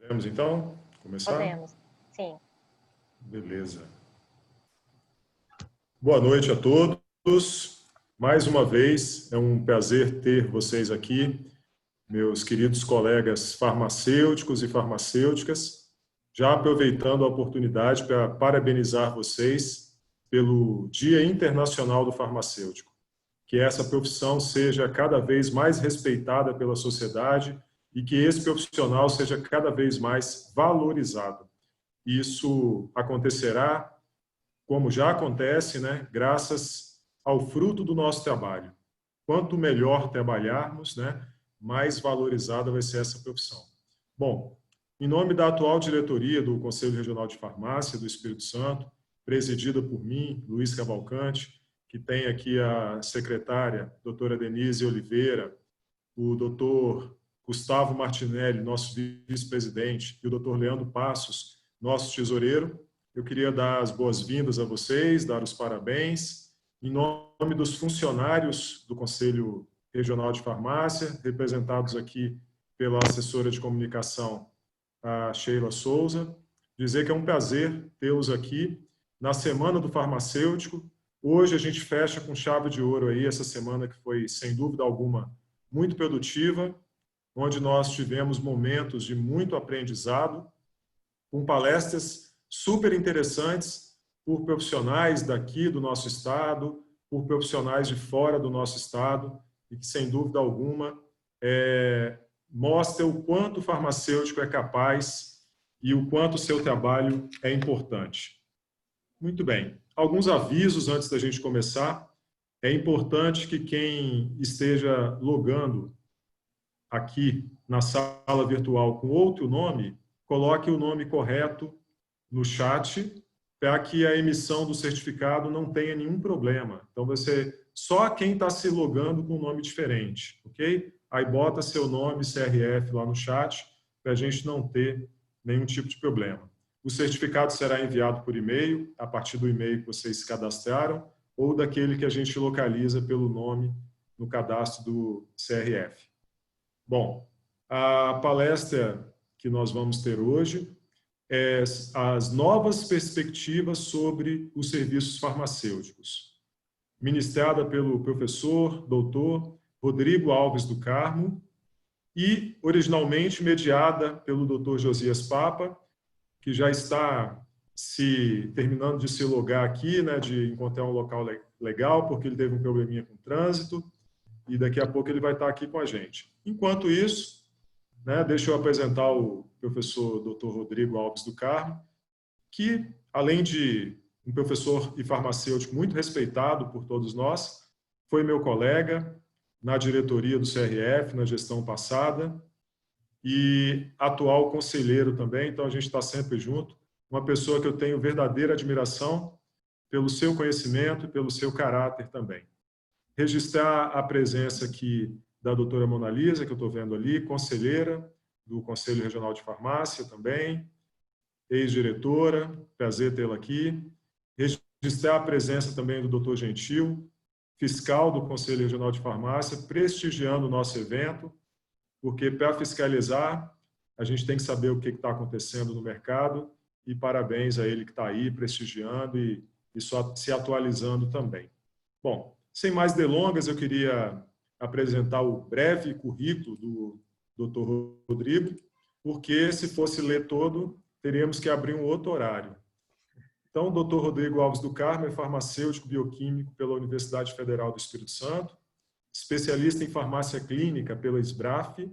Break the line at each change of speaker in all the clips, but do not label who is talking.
Podemos, então, começar?
Podemos, sim.
Beleza. Boa noite a todos. Mais uma vez, é um prazer ter vocês aqui, meus queridos colegas farmacêuticos e farmacêuticas, já aproveitando a oportunidade para parabenizar vocês pelo Dia Internacional do Farmacêutico. Que essa profissão seja cada vez mais respeitada pela sociedade e que esse profissional seja cada vez mais valorizado. Isso acontecerá, como já acontece, né, graças ao fruto do nosso trabalho. Quanto melhor trabalharmos, né, mais valorizada vai ser essa profissão. Bom, em nome da atual diretoria do Conselho Regional de Farmácia do Espírito Santo, presidida por mim, Luiz Cavalcante, que tem aqui a secretária, doutora Denise Oliveira, o doutor Gustavo Martinelli, nosso vice-presidente, e o doutor Leandro Passos, nosso tesoureiro, eu queria dar as boas-vindas a vocês, dar os parabéns, em nome dos funcionários do Conselho Regional de Farmácia, representados aqui pela assessora de comunicação, a Sheila Souza, dizer que é um prazer tê-los aqui na Semana do Farmacêutico. Hoje a gente fecha com chave de ouro aí essa semana que foi, sem dúvida alguma, muito produtiva, onde nós tivemos momentos de muito aprendizado, com palestras super interessantes por profissionais daqui do nosso estado, por profissionais de fora do nosso estado, e que, sem dúvida alguma, mostra o quanto o farmacêutico é capaz e o quanto o seu trabalho é importante. Muito bem. Alguns avisos antes da gente começar. É importante que quem esteja logando aqui na sala virtual com outro nome, coloque o nome correto no chat, para que a emissão do certificado não tenha nenhum problema. Então, só quem está se logando com um nome diferente, ok? Aí bota seu nome, CRF lá no chat, para a gente não ter nenhum tipo de problema. O certificado será enviado por e-mail, a partir do e-mail que vocês se cadastraram, ou daquele que a gente localiza pelo nome no cadastro do CRF. Bom, a palestra que nós vamos ter hoje é as novas perspectivas sobre os serviços farmacêuticos, ministrada pelo professor, doutor Rodrigo Alves do Carmo e originalmente mediada pelo doutor Josias Papa, que já está terminando de se logar aqui, né, de encontrar um local legal, porque ele teve um probleminha com o trânsito, e daqui a pouco ele vai estar aqui com a gente. Enquanto isso, né, deixa eu apresentar o professor Dr. Rodrigo Alves do Carmo, que, além de um professor e farmacêutico muito respeitado por todos nós, foi meu colega na diretoria do CRF, na gestão passada, e atual conselheiro também, então a gente está sempre junto. Uma pessoa que eu tenho verdadeira admiração pelo seu conhecimento e pelo seu caráter também. Registrar a presença aqui da doutora Mona Lisa, que eu estou vendo ali, conselheira do Conselho Regional de Farmácia também, ex-diretora, prazer tê-la aqui. Registrar a presença também do doutor Gentil, fiscal do Conselho Regional de Farmácia, prestigiando o nosso evento, porque para fiscalizar, a gente tem que saber o que está acontecendo no mercado, e parabéns a ele que está aí prestigiando e só se atualizando também. Bom, sem mais delongas, eu queria apresentar o breve currículo do Dr. Rodrigo, porque se fosse ler todo, teríamos que abrir um outro horário. Então, o Dr. Rodrigo Alves do Carmo é farmacêutico bioquímico pela Universidade Federal do Espírito Santo, especialista em farmácia clínica pela SBRAF,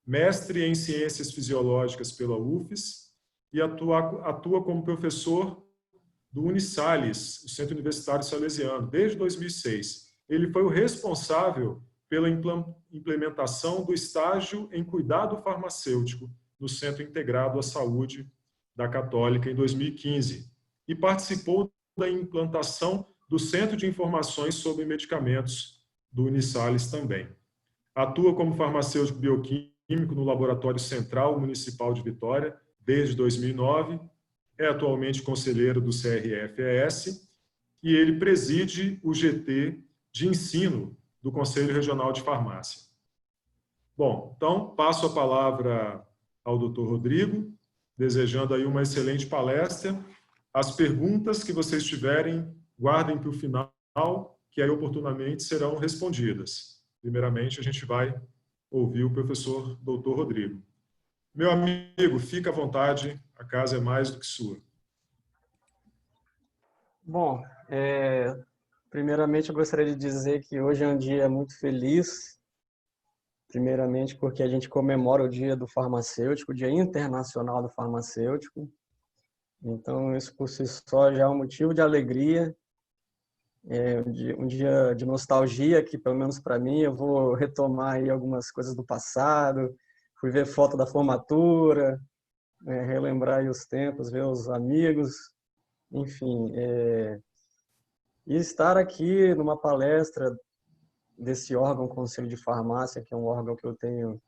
mestre em ciências fisiológicas pela UFES e atua como professor do Unisalles, o Centro Universitário Salesiano, desde 2006. Ele foi o responsável pela implementação do estágio em cuidado farmacêutico no Centro Integrado à Saúde da Católica em 2015 e participou da implantação do Centro de Informações sobre Medicamentos do Unisalles também. Atua como farmacêutico bioquímico no Laboratório Central Municipal de Vitória desde 2009, é atualmente conselheiro do CRF-ES e ele preside o GT de ensino do Conselho Regional de Farmácia. Bom, então passo a palavra ao Dr. Rodrigo, desejando aí uma excelente palestra. As perguntas que vocês tiverem, guardem para o final, que aí oportunamente serão respondidas. Primeiramente, a gente vai ouvir o professor Dr. Rodrigo. Meu amigo, fica à vontade, a casa é mais do que sua.
Bom, primeiramente eu gostaria de dizer que hoje é um dia muito feliz, primeiramente porque a gente comemora o Dia do Farmacêutico, o Dia Internacional do Farmacêutico. Então, isso por si só já é um motivo de alegria, um dia de nostalgia, que pelo menos para mim eu vou retomar aí algumas coisas do passado, fui ver foto da formatura, relembrar aí os tempos, ver os amigos, enfim. E estar aqui numa palestra desse órgão, Conselho de Farmácia, que é um órgão que eu tenho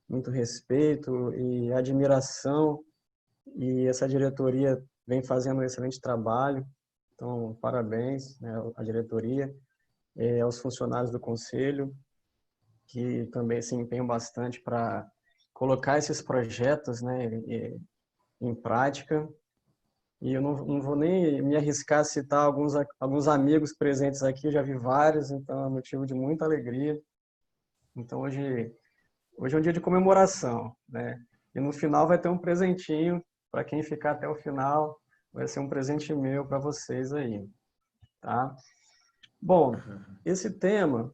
muito respeito e admiração, e essa diretoria vem fazendo um excelente trabalho. Então, parabéns, né, à diretoria, aos funcionários do Conselho, que também se empenham bastante para colocar esses projetos, né, em prática. E eu não vou nem me arriscar a citar alguns amigos presentes aqui, eu já vi vários, então é motivo de muita alegria. Então, hoje é um dia de comemoração, né? E no final vai ter um presentinho para quem ficar até o final, vai ser um presente meu para vocês aí, tá? Bom, esse tema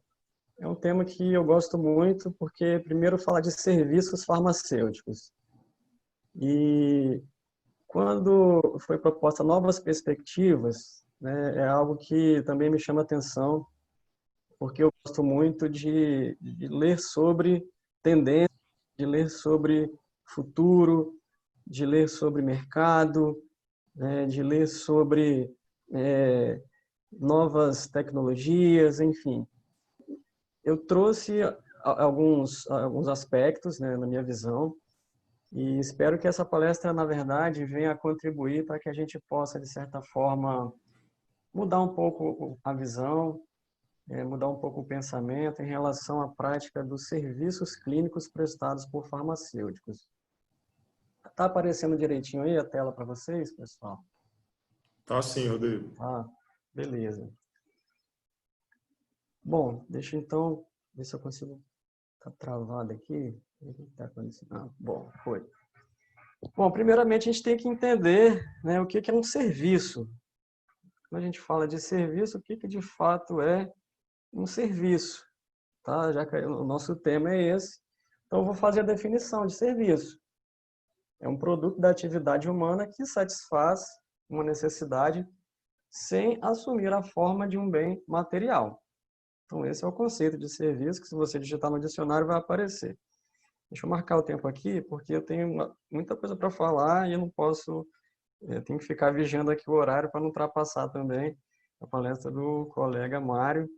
é um tema que eu gosto muito porque primeiro fala de serviços farmacêuticos. E quando foi proposta novas perspectivas, né, é algo que também me chama atenção, porque eu gosto muito de ler sobre tendências, de ler sobre futuro, de ler sobre mercado, né, de ler sobre novas tecnologias, enfim. Eu trouxe alguns aspectos, né, na minha visão, e espero que essa palestra, na verdade, venha a contribuir para que a gente possa, de certa forma, mudar um pouco a visão, mudar um pouco o pensamento em relação à prática dos serviços clínicos prestados por farmacêuticos. Está aparecendo direitinho aí a tela para vocês, pessoal?
Tá sim, Rodrigo.
Ah, beleza. Bom, deixa eu então ver se eu consigo. Está travado aqui. O que está acontecendo? Ah, bom, foi. Bom, primeiramente a gente tem que entender, né, o que é um serviço. Quando a gente fala de serviço, o que de fato é um serviço? Tá? Já que o nosso tema é esse, então eu vou fazer a definição de serviço. É um produto da atividade humana que satisfaz uma necessidade sem assumir a forma de um bem material. Então, esse é o conceito de serviço, que se você digitar no dicionário vai aparecer. Deixa eu marcar o tempo aqui, porque eu tenho muita coisa para falar e eu não posso, tenho que ficar vigiando aqui o horário para não ultrapassar também a palestra do colega Mário.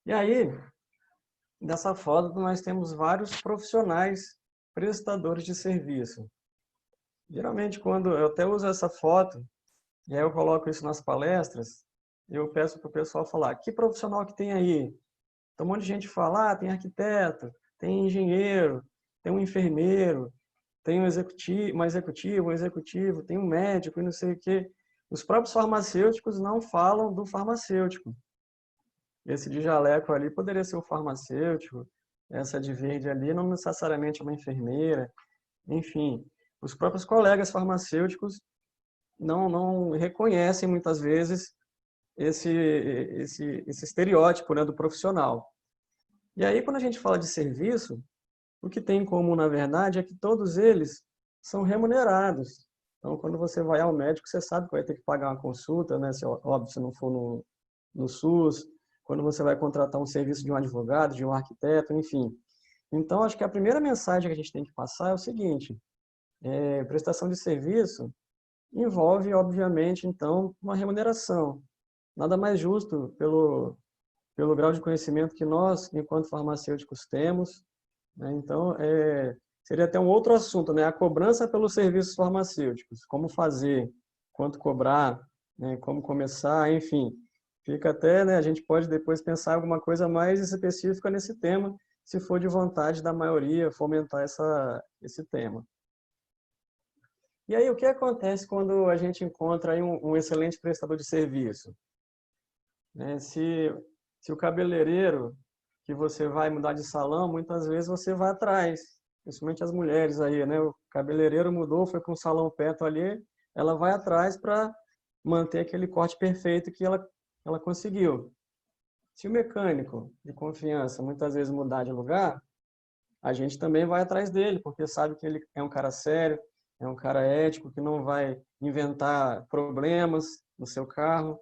E aí, dessa forma, nós temos vários profissionais prestadores de serviço. Geralmente, quando eu até uso essa foto, e aí eu coloco isso nas palestras, eu peço para o pessoal falar, que profissional que tem aí? Então, um monte de gente fala, tem arquiteto, tem engenheiro, tem um enfermeiro, tem um executivo, tem um médico e não sei o quê. Os próprios farmacêuticos não falam do farmacêutico. Esse de jaleco ali poderia ser o farmacêutico, essa de verde ali não necessariamente é uma enfermeira, enfim. Os próprios colegas farmacêuticos não reconhecem muitas vezes esse estereótipo, né, do profissional. E aí, quando a gente fala de serviço, o que tem em comum, na verdade, é que todos eles são remunerados. Então, quando você vai ao médico, você sabe que vai ter que pagar uma consulta, né? Se, óbvio, se não for no SUS. Quando você vai contratar um serviço de um advogado, de um arquiteto, enfim. Então, acho que a primeira mensagem que a gente tem que passar é o seguinte: prestação de serviço envolve, obviamente, então, uma remuneração. Nada mais justo pelo grau de conhecimento que nós, enquanto farmacêuticos, temos, né? Então, seria até um outro assunto, né? A cobrança pelos serviços farmacêuticos, como fazer, quanto cobrar, né? Como começar, enfim. Fica até, né? A gente pode depois pensar em alguma coisa mais específica nesse tema, se for de vontade da maioria fomentar esse tema. E aí, o que acontece quando a gente encontra aí um excelente prestador de serviço? Se o cabeleireiro que você vai mudar de salão, muitas vezes você vai atrás, principalmente as mulheres aí, né? O cabeleireiro mudou, foi para um salão perto ali, ela vai atrás para manter aquele corte perfeito que ela conseguiu. Se o mecânico de confiança muitas vezes mudar de lugar, a gente também vai atrás dele, porque sabe que ele é um cara sério, é um cara ético, que não vai inventar problemas no seu carro,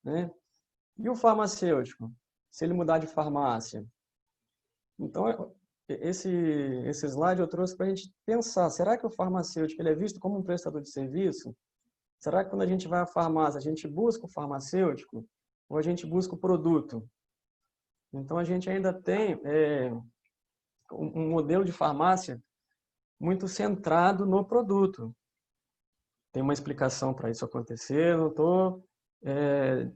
né? E o farmacêutico, se ele mudar de farmácia? Então, esse slide eu trouxe para a gente pensar, será que o farmacêutico ele é visto como um prestador de serviço? Será que quando a gente vai à farmácia, a gente busca o farmacêutico ou a gente busca o produto? Então, a gente ainda tem um modelo de farmácia muito centrado no produto. Tem uma explicação para isso acontecer, não estou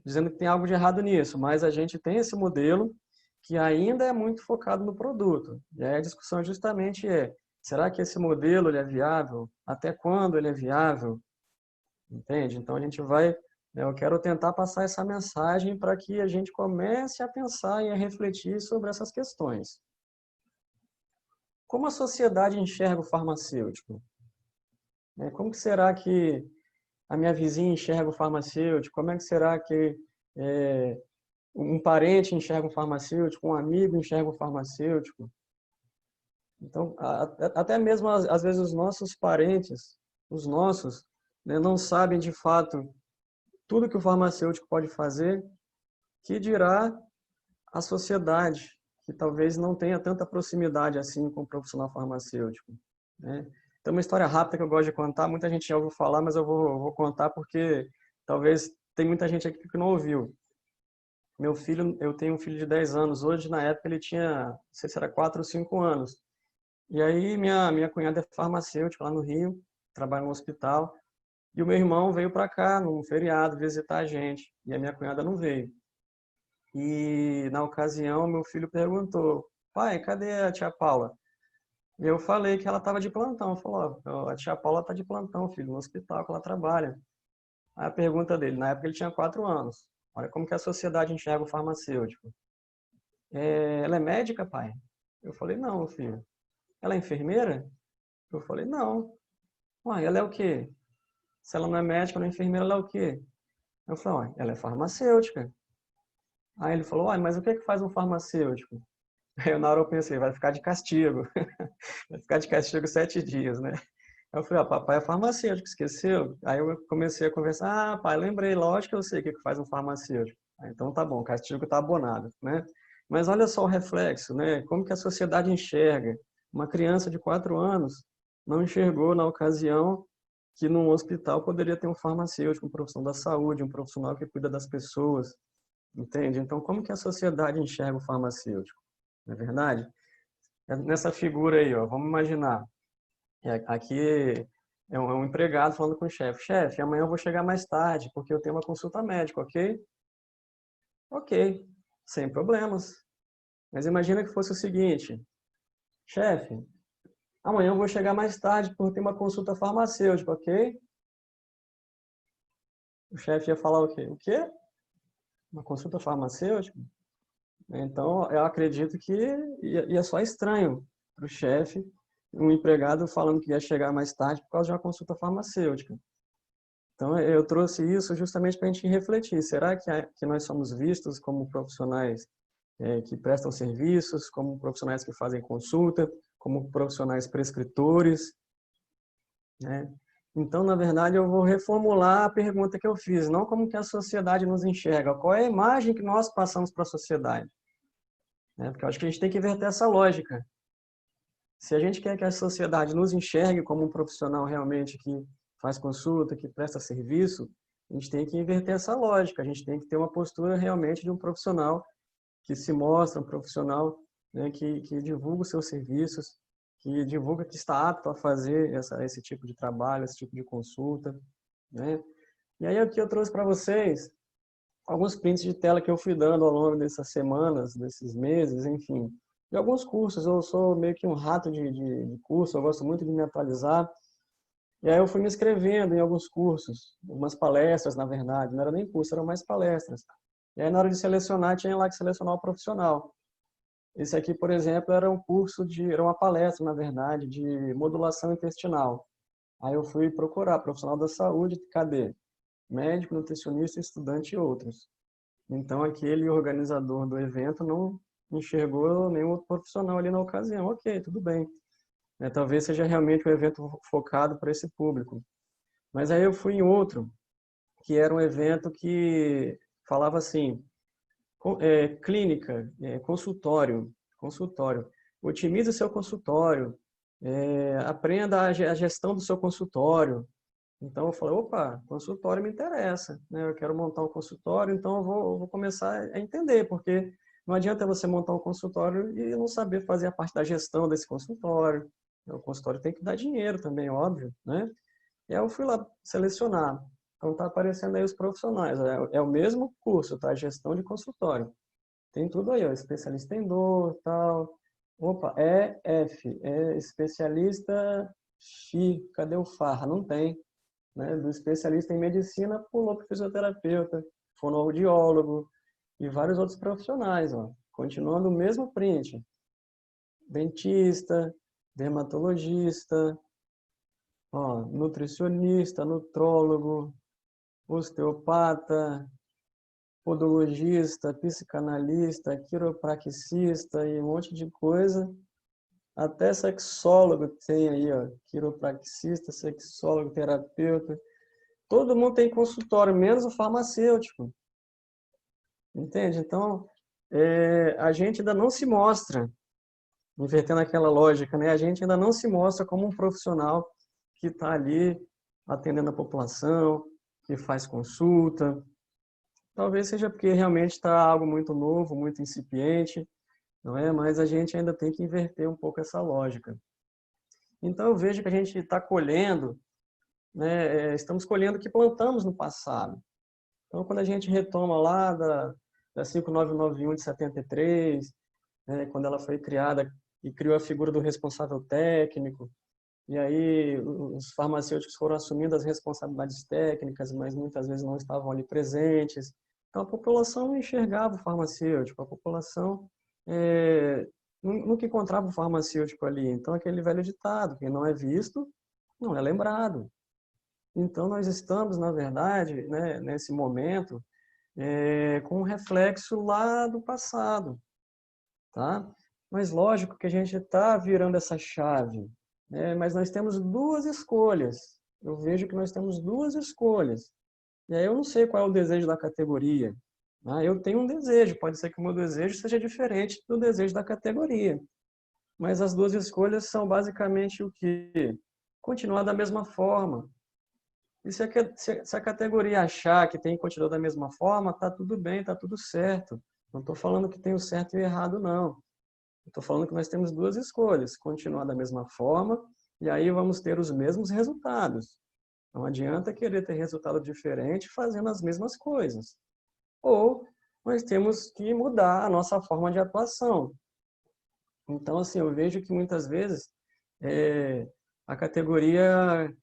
dizendo que tem algo de errado nisso, mas a gente tem esse modelo que ainda é muito focado no produto. E aí a discussão justamente será que esse modelo ele é viável? Até quando ele é viável? Entende? Então a gente eu quero tentar passar essa mensagem para que a gente comece a pensar e a refletir sobre essas questões. Como a sociedade enxerga o farmacêutico? Como que será que a minha vizinha enxerga o farmacêutico? Como é que será que um parente enxerga um farmacêutico? Um amigo enxerga um farmacêutico? Então, até mesmo às vezes os nossos parentes, os nossos, né, não sabem de fato tudo que o farmacêutico pode fazer, que dirá a sociedade, que talvez não tenha tanta proximidade assim com o profissional farmacêutico, né? Tem uma história rápida que eu gosto de contar, muita gente já ouviu falar, mas eu vou contar porque talvez tem muita gente aqui que não ouviu. Meu filho, eu tenho um filho de 10 anos hoje, na época ele tinha, não sei se era 4 ou 5 anos. E aí minha cunhada é farmacêutica lá no Rio, trabalha no hospital, e o meu irmão veio para cá num feriado visitar a gente, e a minha cunhada não veio. E na ocasião meu filho perguntou: "Pai, cadê a tia Paula?" E eu falei que ela estava de plantão. Falou: "Ó, a tia Paula está de plantão, filho, no hospital que ela trabalha." Aí a pergunta dele, na época ele tinha 4 anos. Olha como que a sociedade enxerga o farmacêutico. Ela é médica, pai? Eu falei: "Não, filho." "Ela é enfermeira?" Eu falei: "Não." "Uai, ela é o quê?" "Se ela não é médica, não é enfermeira, ela é o quê?" Eu falei: "Uai, ela é farmacêutica." Aí ele falou: "Uai, mas o que é que faz um farmacêutico?" Aí eu, na hora eu pensei: vai ficar de castigo. Vai ficar de castigo 7 dias, né? Aí eu falei: papai é farmacêutico, esqueceu?" Aí eu comecei a conversar: "Pai, lembrei, lógico que eu sei o que faz um farmacêutico." Então tá bom, o castigo está abonado, né? Mas olha só o reflexo, né? Como que a sociedade enxerga. Uma criança de 4 anos não enxergou na ocasião que num hospital poderia ter um farmacêutico, um profissional da saúde, um profissional que cuida das pessoas, entende? Então, como que a sociedade enxerga o farmacêutico? Não é verdade? Nessa figura aí, ó, vamos imaginar. Aqui é um empregado falando com o chefe: "Chefe, amanhã eu vou chegar mais tarde, porque eu tenho uma consulta médica, ok?" Ok, sem problemas. Mas imagina que fosse o seguinte: "Chefe, amanhã eu vou chegar mais tarde porque eu tenho uma consulta farmacêutica, ok?" O chefe ia falar o quê? "O quê? Uma consulta farmacêutica?" Então, eu acredito que ia só estranho para o chefe um empregado falando que ia chegar mais tarde por causa de uma consulta farmacêutica. Então, eu trouxe isso justamente para a gente refletir. Será que nós somos vistos como profissionais que prestam serviços, como profissionais que fazem consulta, como profissionais prescritores, né? Então, na verdade, eu vou reformular a pergunta que eu fiz, não como que a sociedade nos enxerga, qual é a imagem que nós passamos para a sociedade, né? Porque eu acho que a gente tem que inverter essa lógica. Se a gente quer que a sociedade nos enxergue como um profissional realmente que faz consulta, que presta serviço, a gente tem que inverter essa lógica. A gente tem que ter uma postura realmente de um profissional que se mostra, um profissional, né, que divulga os seus serviços, que divulga que está apto a fazer esse tipo de trabalho, esse tipo de consulta, né? E aí aqui eu trouxe para vocês alguns prints de tela que eu fui dando ao longo dessas semanas, desses meses, enfim, de alguns cursos. Eu sou meio que um rato de curso, eu gosto muito de me atualizar. E aí eu fui me inscrevendo em alguns cursos, algumas palestras, na verdade. Não era nem curso, eram mais palestras. E aí, na hora de selecionar, tinha lá que selecionar o profissional. Esse aqui, por exemplo, era um curso era uma palestra, na verdade, de modulação intestinal. Aí eu fui procurar profissional da saúde, cadê? Médico, nutricionista, estudante e outros. Então, aquele organizador do evento não enxergou nenhum outro profissional ali na ocasião. Ok, tudo bem. Talvez seja realmente um evento focado para esse público. Mas aí eu fui em outro, que era um evento que falava assim, clínica, consultório. Otimize o seu consultório, aprenda a gestão do seu consultório. Então eu falei, opa, consultório me interessa, né? Eu quero montar um consultório, então eu vou começar a entender, porque não adianta você montar um consultório e não saber fazer a parte da gestão desse consultório. O consultório tem que dar dinheiro também, óbvio, né? E aí eu fui lá selecionar. Então tá aparecendo aí os profissionais. É o mesmo curso, tá? Gestão de consultório. Tem tudo aí, ó. Especialista em dor, tal. Opa, especialista FI. Cadê o FAR? Não tem. Né? Do especialista em medicina, pulou para o fisioterapeuta, fonoaudiólogo e vários outros profissionais, ó. Continuando o mesmo print. Dentista, dermatologista, ó, nutricionista, nutrólogo, osteopata, podologista, psicanalista, quiropraxista e um monte de coisa. Até sexólogo tem aí, ó, quiropraxista, sexólogo, terapeuta. Todo mundo tem consultório, menos o farmacêutico. Entende? Então, a gente ainda não se mostra, invertendo aquela lógica, né? A gente ainda não se mostra como um profissional que está ali atendendo a população, que faz consulta. Talvez seja porque realmente está algo muito novo, muito incipiente, não é? Mas a gente ainda tem que inverter um pouco essa lógica. Então eu vejo que a gente está colhendo, né? Estamos colhendo o que plantamos no passado. Então quando a gente retoma lá da 5991 de 73, né? Quando ela foi criada e criou a figura do responsável técnico, e aí os farmacêuticos foram assumindo as responsabilidades técnicas, mas muitas vezes não estavam ali presentes. Então a população não enxergava o farmacêutico, a população nunca encontrava o farmacêutico ali. Então aquele velho ditado, quem não é visto, não é lembrado. Então nós estamos, na verdade, né, nesse momento, com um reflexo lá do passado, tá? Mas lógico que a gente está virando essa chave, né? Mas nós temos duas escolhas. Eu vejo que nós temos duas escolhas. E aí eu não sei qual é o desejo da categoria. Ah, eu tenho um desejo, pode ser que o meu desejo seja diferente do desejo da categoria. Mas as duas escolhas são basicamente o quê? Continuar da mesma forma. E se a categoria achar que tem que continuar da mesma forma, tá tudo bem, tá tudo certo. Não estou falando que tem o certo e o errado, não. Estou falando que nós temos duas escolhas, continuar da mesma forma e aí vamos ter os mesmos resultados. Não adianta querer ter resultado diferente fazendo as mesmas coisas. Ou nós temos que mudar a nossa forma de atuação. Então, assim, eu vejo que muitas vezes a categoria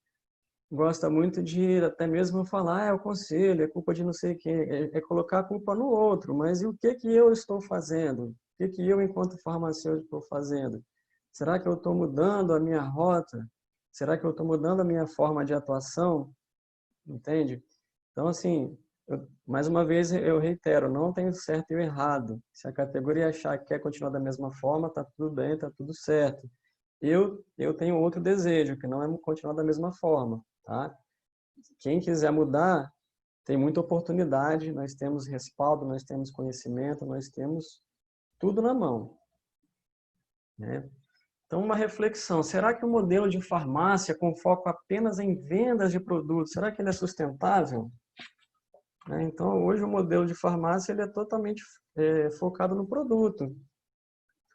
gosta muito de até mesmo falar, é o conselho, é culpa de não sei quem, é colocar a culpa no outro, mas e o que que eu estou fazendo? O que que eu, enquanto farmacêutico, estou fazendo? Será que eu estou mudando a minha rota? Será que eu estou mudando a minha forma de atuação? Entende? Então, assim, mais uma vez eu reitero, não tem o certo e o errado. Se a categoria achar que quer continuar da mesma forma, tá tudo bem, tá tudo certo. Eu tenho outro desejo, que não é continuar da mesma forma, tá? Quem quiser mudar, tem muita oportunidade, nós temos respaldo, nós temos conhecimento, nós temos tudo na mão, né? Então, uma reflexão, será que o modelo de farmácia com foco apenas em vendas de produtos, será que ele é sustentável? Então, hoje o modelo de farmácia ele é totalmente focado no produto.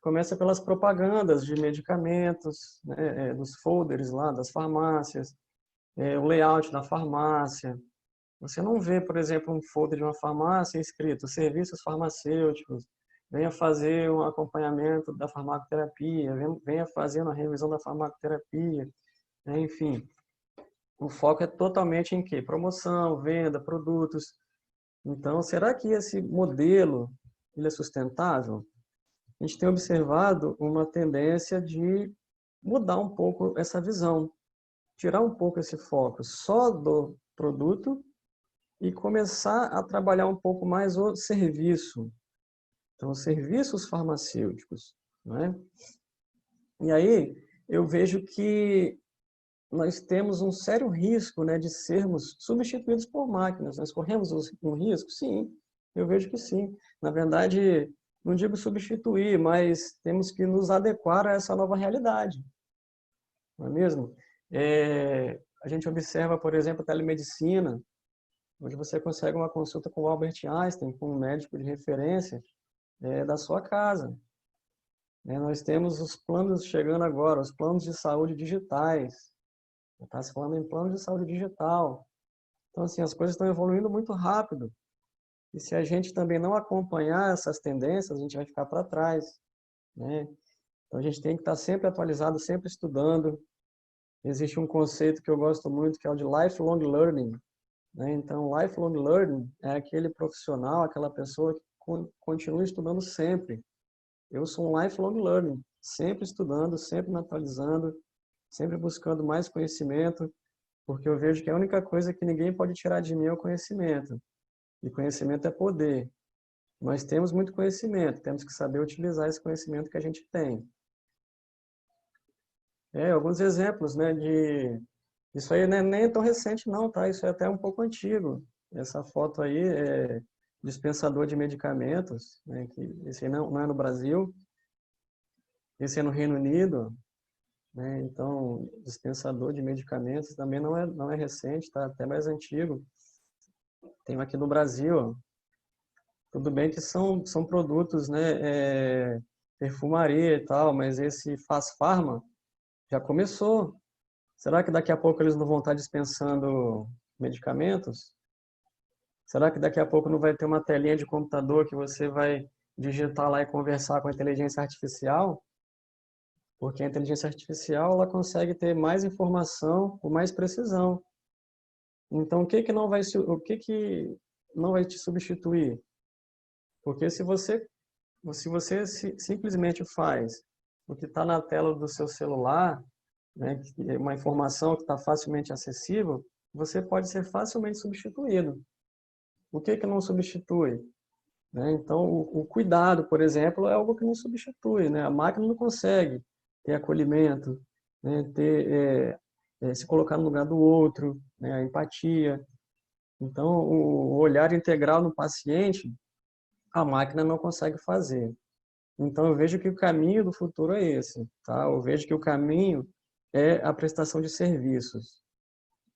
Começa pelas propagandas de medicamentos, né, dos folders lá das farmácias, o layout da farmácia. Você não vê, por exemplo, um folder de uma farmácia escrito serviços farmacêuticos, venha fazer um acompanhamento da farmacoterapia, venha fazer uma revisão da farmacoterapia, né? Enfim, o foco é totalmente em quê? Promoção, venda, produtos. Então, será que esse modelo ele é sustentável? A gente tem observado uma tendência de mudar um pouco essa visão, tirar um pouco esse foco só do produto e começar a trabalhar um pouco mais o serviço. Então, os serviços farmacêuticos, né? E aí eu vejo que nós temos um sério risco, né, de sermos substituídos por máquinas. Nós corremos um risco? Sim, eu vejo que sim. Na verdade, não digo substituir, mas temos que nos adequar a essa nova realidade, não é mesmo? A gente observa, por exemplo, a telemedicina, onde você consegue uma consulta com o Albert Einstein, com um médico de referência da sua casa. Nós temos os planos chegando agora, os planos de saúde digitais. Está se falando em plano de saúde digital. Então, assim, as coisas estão evoluindo muito rápido. E se a gente também não acompanhar essas tendências, a gente vai ficar para trás, né? Então, a gente tem que estar sempre atualizado, sempre estudando. Existe um conceito que eu gosto muito, que é o de lifelong learning, né? Então, lifelong learning é aquele profissional, aquela pessoa que continua estudando sempre. Eu sou um lifelong learning, sempre estudando, sempre me atualizando, sempre buscando mais conhecimento, porque eu vejo que a única coisa que ninguém pode tirar de mim é o conhecimento. E conhecimento é poder. Nós temos muito conhecimento, temos que saber utilizar esse conhecimento que a gente tem. Alguns exemplos, né, de... Isso aí nem é tão recente não, tá? Isso é até um pouco antigo. Essa foto aí é dispensador de medicamentos, né, que esse aí não é no Brasil, esse é no Reino Unido, né? Então, dispensador de medicamentos também não é recente, tá? Até mais antigo. Tem aqui no Brasil, ó. Tudo bem que são produtos, né, perfumaria e tal, mas esse Fast Pharma já começou. Será que daqui a pouco eles não vão estar dispensando medicamentos? Será que daqui a pouco não vai ter uma telinha de computador que você vai digitar lá e conversar com a inteligência artificial? Porque a inteligência artificial ela consegue ter mais informação com mais precisão. Então, o que não vai te substituir? Porque se você simplesmente faz o que está na tela do seu celular, né, uma informação que está facilmente acessível, você pode ser facilmente substituído. O que não substitui? Né? Então, o cuidado, por exemplo, é algo que não substitui. Né? A máquina não consegue ter acolhimento, né? Se colocar no lugar do outro, né? A empatia. Então, o olhar integral no paciente, a máquina não consegue fazer. Então, eu vejo que o caminho do futuro é esse, tá? Eu vejo que o caminho é a prestação de serviços.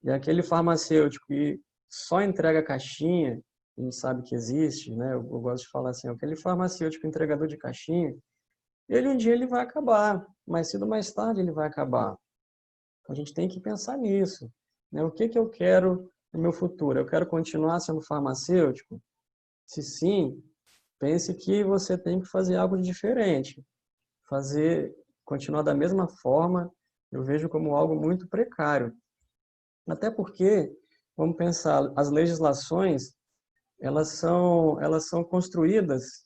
E aquele farmacêutico que só entrega a caixinha, a gente sabe que existe, né? Eu gosto de falar assim, aquele farmacêutico entregador de caixinha, ele um dia ele vai acabar, mais cedo ou mais tarde ele vai acabar. Então, a gente tem que pensar nisso, né? O que eu quero no meu futuro? Eu quero continuar sendo farmacêutico? Se sim, pense que você tem que fazer algo de diferente. Continuar da mesma forma, eu vejo como algo muito precário. Até porque, vamos pensar, as legislações, elas são construídas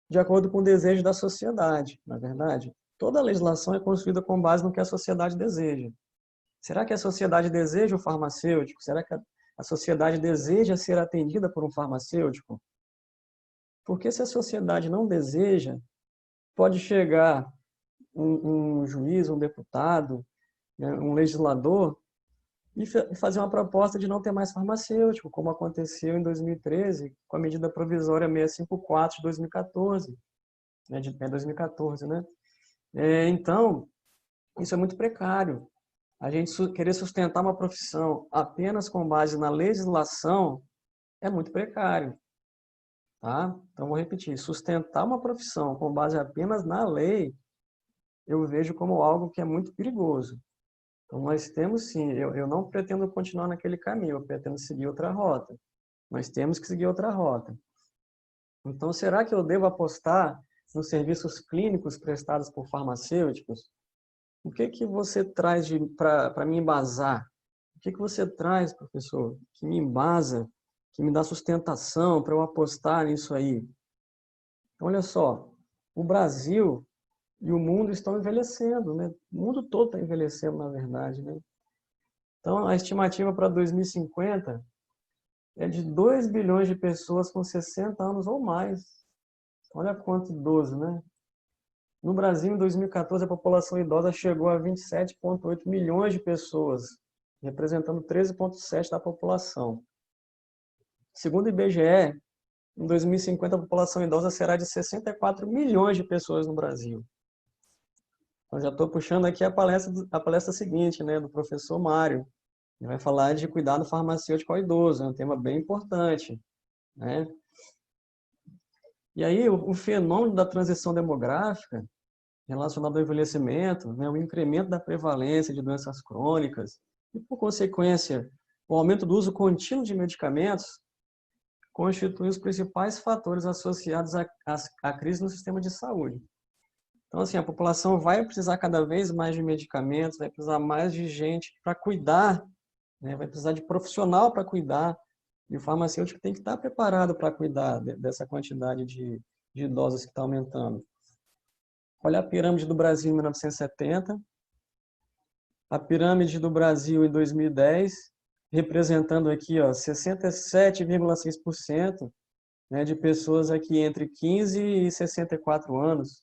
de acordo com o desejo da sociedade, na verdade. Toda legislação é construída com base no que a sociedade deseja. Será que a sociedade deseja o farmacêutico? Será que a sociedade deseja ser atendida por um farmacêutico? Porque se a sociedade não deseja, pode chegar um juiz, um deputado, né, um legislador, e fazer uma proposta de não ter mais farmacêutico, como aconteceu em 2013, com a medida provisória 654 de 2014, né, 2014, né? Então, isso é muito precário. A gente querer sustentar uma profissão apenas com base na legislação é muito precário, tá? Então, vou repetir, sustentar uma profissão com base apenas na lei, eu vejo como algo que é muito perigoso. Então, nós temos sim, eu não pretendo continuar naquele caminho, eu pretendo seguir outra rota. Nós temos que seguir outra rota. Então, será que eu devo apostar nos serviços clínicos prestados por farmacêuticos, o que você traz para me embasar? O que você traz, professor, que me embasa, que me dá sustentação para eu apostar nisso aí? Então, olha só, o Brasil e o mundo estão envelhecendo, né? O mundo todo está envelhecendo, na verdade, né? Então, a estimativa para 2050 é de 2 bilhões de pessoas com 60 anos ou mais. Olha quanto idoso, né? No Brasil, em 2014, a população idosa chegou a 27,8 milhões de pessoas, representando 13,7% da população. Segundo o IBGE, em 2050, a população idosa será de 64 milhões de pessoas no Brasil. Eu já estou puxando aqui a palestra seguinte, né, do professor Mário. Ele vai falar de cuidado farmacêutico ao idoso, é um tema bem importante, né? E aí, o fenômeno da transição demográfica relacionado ao envelhecimento, né, o incremento da prevalência de doenças crônicas e, por consequência, o aumento do uso contínuo de medicamentos constituem os principais fatores associados à crise no sistema de saúde. Então, assim, a população vai precisar cada vez mais de medicamentos, vai precisar mais de gente para cuidar, né, vai precisar de profissional para cuidar, e o farmacêutico tem que estar preparado para cuidar dessa quantidade de idosos que está aumentando. Olha a pirâmide do Brasil em 1970, a pirâmide do Brasil em 2010, representando aqui 67,6%, né, de pessoas aqui entre 15 e 64 anos.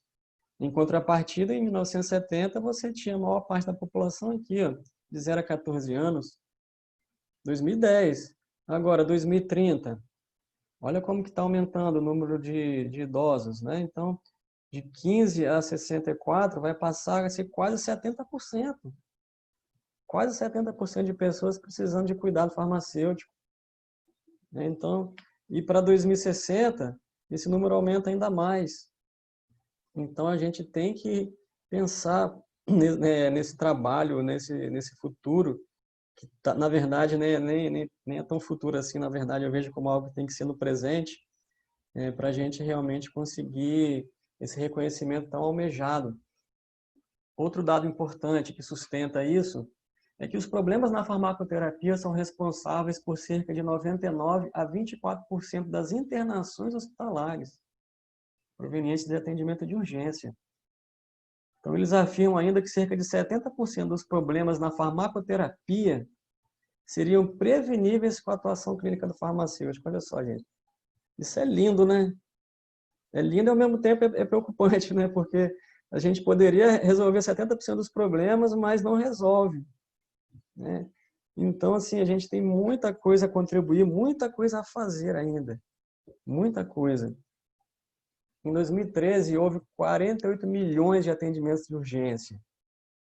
Em contrapartida, em 1970, você tinha a maior parte da população aqui, de 0 a 14 anos. 2010. Agora, 2030. Olha como que está aumentando o número de idosos, né? Então, de 15 a 64 vai passar a ser quase 70%. Quase 70% de pessoas precisando de cuidado farmacêutico. Então, e para 2060, esse número aumenta ainda mais. Então, a gente tem que pensar nesse trabalho, nesse futuro, que na verdade nem é tão futuro assim, na verdade eu vejo como algo que tem que ser no presente, para a gente realmente conseguir esse reconhecimento tão almejado. Outro dado importante que sustenta isso é que os problemas na farmacoterapia são responsáveis por cerca de 99% a 24% das internações hospitalares provenientes de atendimento de urgência. Então, eles afirmam ainda que cerca de 70% dos problemas na farmacoterapia seriam preveníveis com a atuação clínica do farmacêutico. Olha só, gente. Isso é lindo, né? É lindo e, ao mesmo tempo, é preocupante, né? Porque a gente poderia resolver 70% dos problemas, mas não resolve, né? Então, assim, a gente tem muita coisa a contribuir, muita coisa a fazer ainda. Muita coisa. Em 2013, houve 48 milhões de atendimentos de urgência,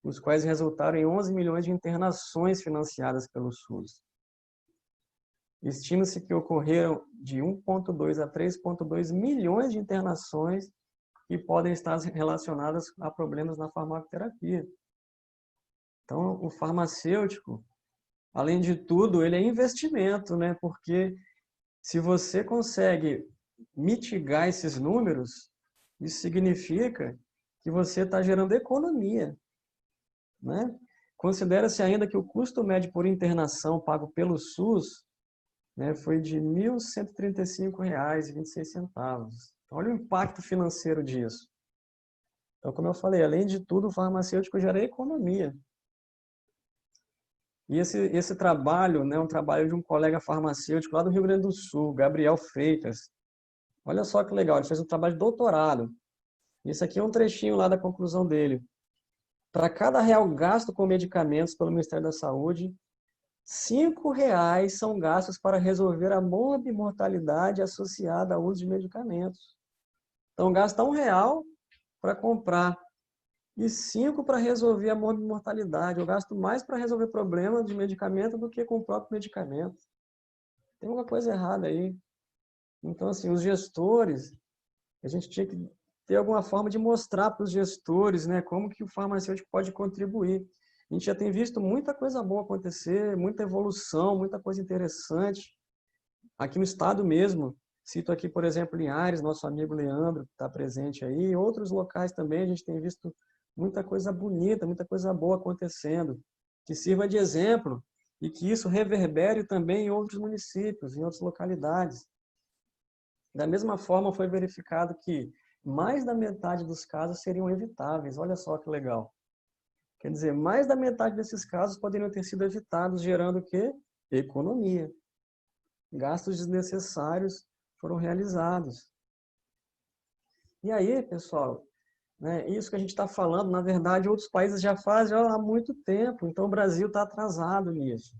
os quais resultaram em 11 milhões de internações financiadas pelo SUS. Estima-se que ocorreram de 1,2 a 3,2 milhões de internações que podem estar relacionadas a problemas na farmacoterapia. Então, o farmacêutico, além de tudo, ele é investimento, né? Porque se você consegue mitigar esses números, isso significa que você está gerando economia, né? Considera-se ainda que o custo médio por internação pago pelo SUS, né, foi de R$ 1.135,26. Então, olha o impacto financeiro disso. Então, como eu falei, além de tudo, o farmacêutico gera economia. E esse trabalho, né, um trabalho de um colega farmacêutico lá do Rio Grande do Sul, Gabriel Freitas. Olha só que legal, ele fez um trabalho de doutorado. Isso aqui é um trechinho lá da conclusão dele. Para cada real gasto com medicamentos pelo Ministério da Saúde, R$ 5,00 são gastos para resolver a morbimortalidade associada ao uso de medicamentos. Então, gasta R$ 1,00 para comprar e 5 para resolver a morbimortalidade. Eu gasto mais para resolver problemas de medicamento do que com o próprio medicamento. Tem uma coisa errada aí. Então, assim, os gestores, a gente tinha que ter alguma forma de mostrar para os gestores, né, como que o farmacêutico pode contribuir. A gente já tem visto muita coisa boa acontecer, muita evolução, muita coisa interessante. Aqui no estado mesmo, Cito aqui, por exemplo, Linhares, nosso amigo Leandro, que está presente aí. Outros locais também a gente tem visto muita coisa bonita, muita coisa boa acontecendo, que sirva de exemplo e que isso reverbere também em outros municípios, em outras localidades. Da mesma forma, foi verificado que mais da metade dos casos seriam evitáveis. Olha só que legal. Quer dizer, mais da metade desses casos poderiam ter sido evitados, gerando o quê? Economia. Gastos desnecessários foram realizados. E aí, pessoal, né, isso que a gente está falando, na verdade, outros países já fazem há muito tempo, então o Brasil está atrasado nisso.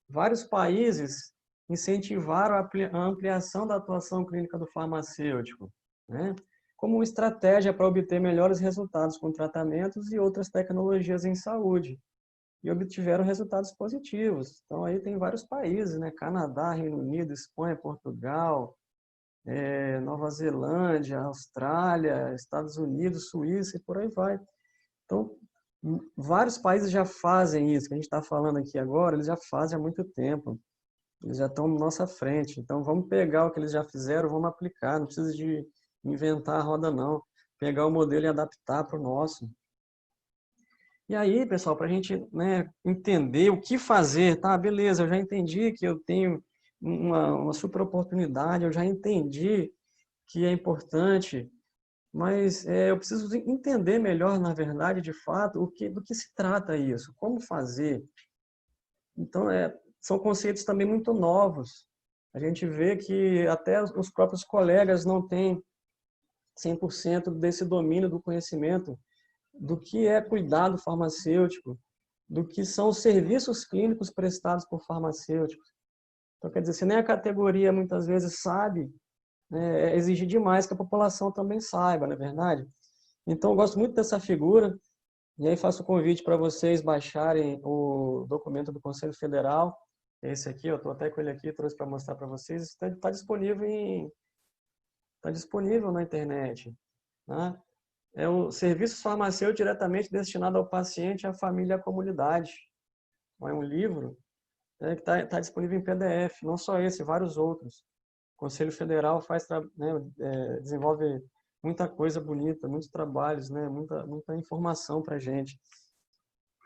Vários países incentivaram a ampliação da atuação clínica do farmacêutico, né, como uma estratégia para obter melhores resultados com tratamentos e outras tecnologias em saúde. E obtiveram resultados positivos. Então, aí tem vários países, né? Canadá, Reino Unido, Espanha, Portugal, Nova Zelândia, Austrália, Estados Unidos, Suíça e por aí vai. Então, vários países já fazem isso que a gente está falando aqui agora, eles já fazem há muito tempo. Eles já estão na nossa frente. Então, vamos pegar o que eles já fizeram, vamos aplicar. Não precisa de inventar a roda, não. Pegar o modelo e adaptar para o nosso. E aí, pessoal, para a gente, né, entender o que fazer, tá? Beleza, eu já entendi que eu tenho uma super oportunidade, eu já entendi que é importante, mas eu preciso entender melhor, na verdade, de fato, do que se trata isso, como fazer. Então, são conceitos também muito novos. A gente vê que até os próprios colegas não têm 100% desse domínio do conhecimento do que é cuidado farmacêutico, do que são os serviços clínicos prestados por farmacêuticos. Então, quer dizer, se nem a categoria muitas vezes sabe, né, é exigir demais que a população também saiba, não é verdade? Então, eu gosto muito dessa figura, e aí faço o convite para vocês baixarem o documento do Conselho Federal, esse aqui, eu estou até com ele aqui, trouxe para mostrar para vocês, está disponível na internet, né? É o serviço farmacêutico diretamente destinado ao paciente, à família e à comunidade. É um livro, né, que está disponível em PDF, não só esse, vários outros. O Conselho Federal desenvolve muita coisa bonita, muitos trabalhos, né, muita informação para a gente.